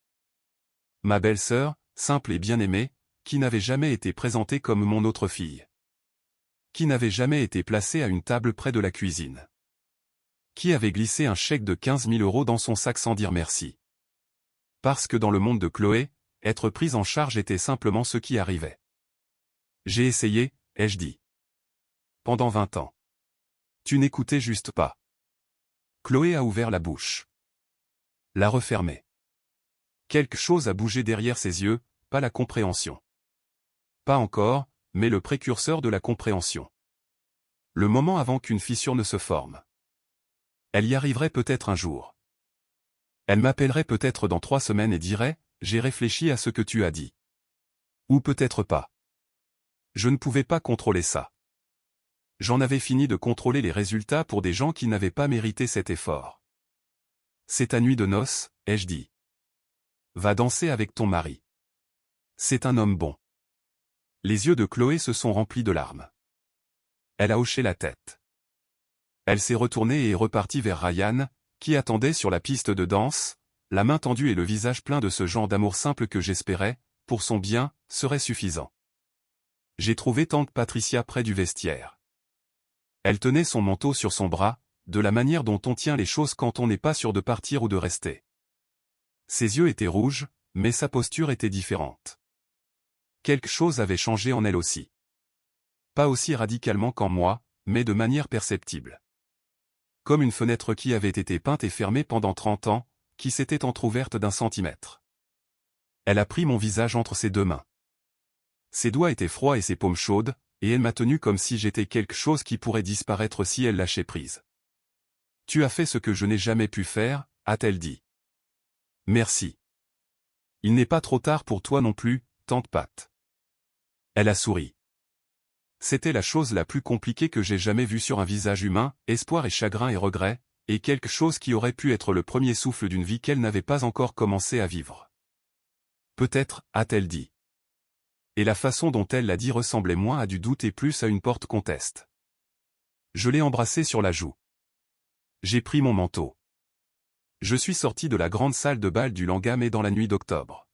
Ma belle-sœur, simple et bien-aimée, qui n'avait jamais été présentée comme mon autre fille. Qui n'avait jamais été placée à une table près de la cuisine. Qui avait glissé un chèque de 15 000 € dans son sac sans dire merci. Parce que dans le monde de Chloé, être prise en charge était simplement ce qui arrivait. J'ai essayé, ai-je dit. Pendant 20 ans. Tu n'écoutais juste pas. Chloé a ouvert la bouche. L'a refermée. Quelque chose a bougé derrière ses yeux, pas la compréhension. Pas encore, mais le précurseur de la compréhension. Le moment avant qu'une fissure ne se forme. Elle y arriverait peut-être un jour. Elle m'appellerait peut-être dans 3 semaines et dirait « J'ai réfléchi à ce que tu as dit ». Ou peut-être pas. Je ne pouvais pas contrôler ça. J'en avais fini de contrôler les résultats pour des gens qui n'avaient pas mérité cet effort. C'est ta nuit de noces, ai-je dit. Va danser avec ton mari. C'est un homme bon. Les yeux de Chloé se sont remplis de larmes. Elle a hoché la tête. Elle s'est retournée et est repartie vers Ryan, qui attendait sur la piste de danse, la main tendue et le visage plein de ce genre d'amour simple que j'espérais, pour son bien, serait suffisant. J'ai trouvé tante Patricia près du vestiaire. Elle tenait son manteau sur son bras, de la manière dont on tient les choses quand on n'est pas sûr de partir ou de rester. Ses yeux étaient rouges, mais sa posture était différente. Quelque chose avait changé en elle aussi. Pas aussi radicalement qu'en moi, mais de manière perceptible. Comme une fenêtre qui avait été peinte et fermée pendant 30 ans, qui s'était entr'ouverte d'1 centimètre. Elle a pris mon visage entre ses 2 mains. Ses doigts étaient froids et ses paumes chaudes, et elle m'a tenu comme si j'étais quelque chose qui pourrait disparaître si elle lâchait prise. « Tu as fait ce que je n'ai jamais pu faire », a-t-elle dit. « Merci. Il n'est pas trop tard pour toi non plus, tante Pat. » Elle a souri. C'était la chose la plus compliquée que j'ai jamais vue sur un visage humain, espoir et chagrin et regret, et quelque chose qui aurait pu être le premier souffle d'une vie qu'elle n'avait pas encore commencé à vivre. Peut-être, a-t-elle dit. Et la façon dont elle l'a dit ressemblait moins à du doute et plus à une porte qu'on teste. Je l'ai embrassée sur la joue. J'ai pris mon manteau. Je suis sorti de la grande salle de bal du Langham et dans la nuit d'octobre.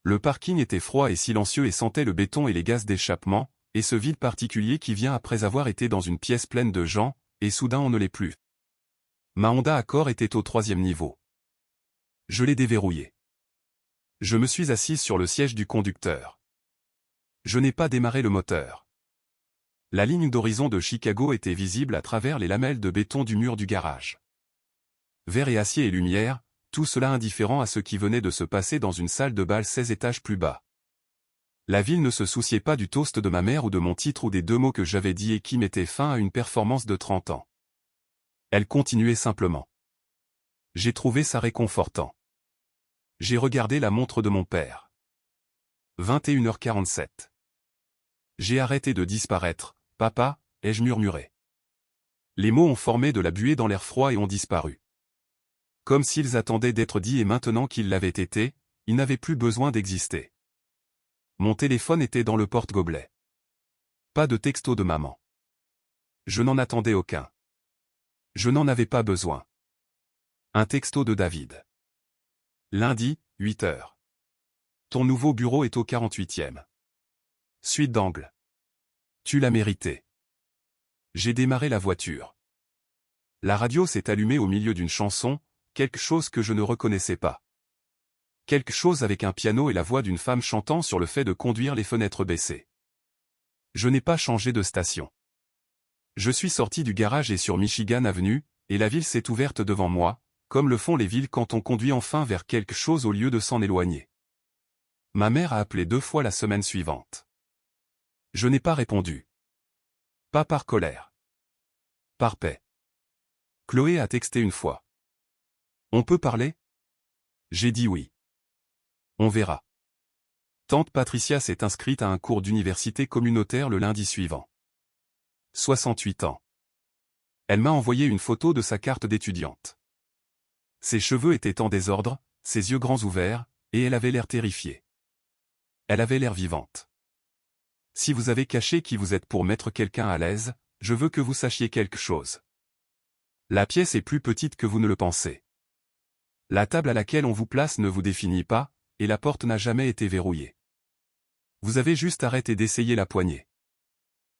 Le parking était froid et silencieux et sentait le béton et les gaz d'échappement, et ce vide particulier qui vient après avoir été dans une pièce pleine de gens, et soudain on ne l'est plus. Ma Honda Accord était au 3e niveau. Je l'ai déverrouillée. Je me suis assise sur le siège du conducteur. Je n'ai pas démarré le moteur. La ligne d'horizon de Chicago était visible à travers les lamelles de béton du mur du garage. Verre et acier et lumière, tout cela indifférent à ce qui venait de se passer dans une salle de bal 16 étages plus bas. La ville ne se souciait pas du toast de ma mère ou de mon titre ou des 2 mots que j'avais dit et qui mettaient fin à une performance de 30 ans. Elle continuait simplement. J'ai trouvé ça réconfortant. J'ai regardé la montre de mon père. 21h47. J'ai arrêté de disparaître, papa, ai-je murmuré. Les mots ont formé de la buée dans l'air froid et ont disparu. Comme s'ils attendaient d'être dits et maintenant qu'ils l'avaient été, ils n'avaient plus besoin d'exister. Mon téléphone était dans le porte-gobelet. Pas de texto de maman. Je n'en attendais aucun. Je n'en avais pas besoin. Un texto de David. Lundi, 8h. Ton nouveau bureau est au 48e. Suite d'angle. Tu l'as mérité. J'ai démarré la voiture. La radio s'est allumée au milieu d'une chanson, quelque chose que je ne reconnaissais pas. Quelque chose avec un piano et la voix d'une femme chantant sur le fait de conduire les fenêtres baissées. Je n'ai pas changé de station. Je suis sorti du garage et sur Michigan Avenue, et la ville s'est ouverte devant moi, comme le font les villes quand on conduit enfin vers quelque chose au lieu de s'en éloigner. Ma mère a appelé 2 fois la semaine suivante. Je n'ai pas répondu. Pas par colère. Par paix. Chloé a texté 1 fois. On peut parler? J'ai dit oui. On verra. Tante Patricia s'est inscrite à un cours d'université communautaire le lundi suivant. 68 ans. Elle m'a envoyé une photo de sa carte d'étudiante. Ses cheveux étaient en désordre, ses yeux grands ouverts, et elle avait l'air terrifiée. Elle avait l'air vivante. Si vous avez caché qui vous êtes pour mettre quelqu'un à l'aise, je veux que vous sachiez quelque chose. La pièce est plus petite que vous ne le pensez. La table à laquelle on vous place ne vous définit pas, et la porte n'a jamais été verrouillée. Vous avez juste arrêté d'essayer la poignée.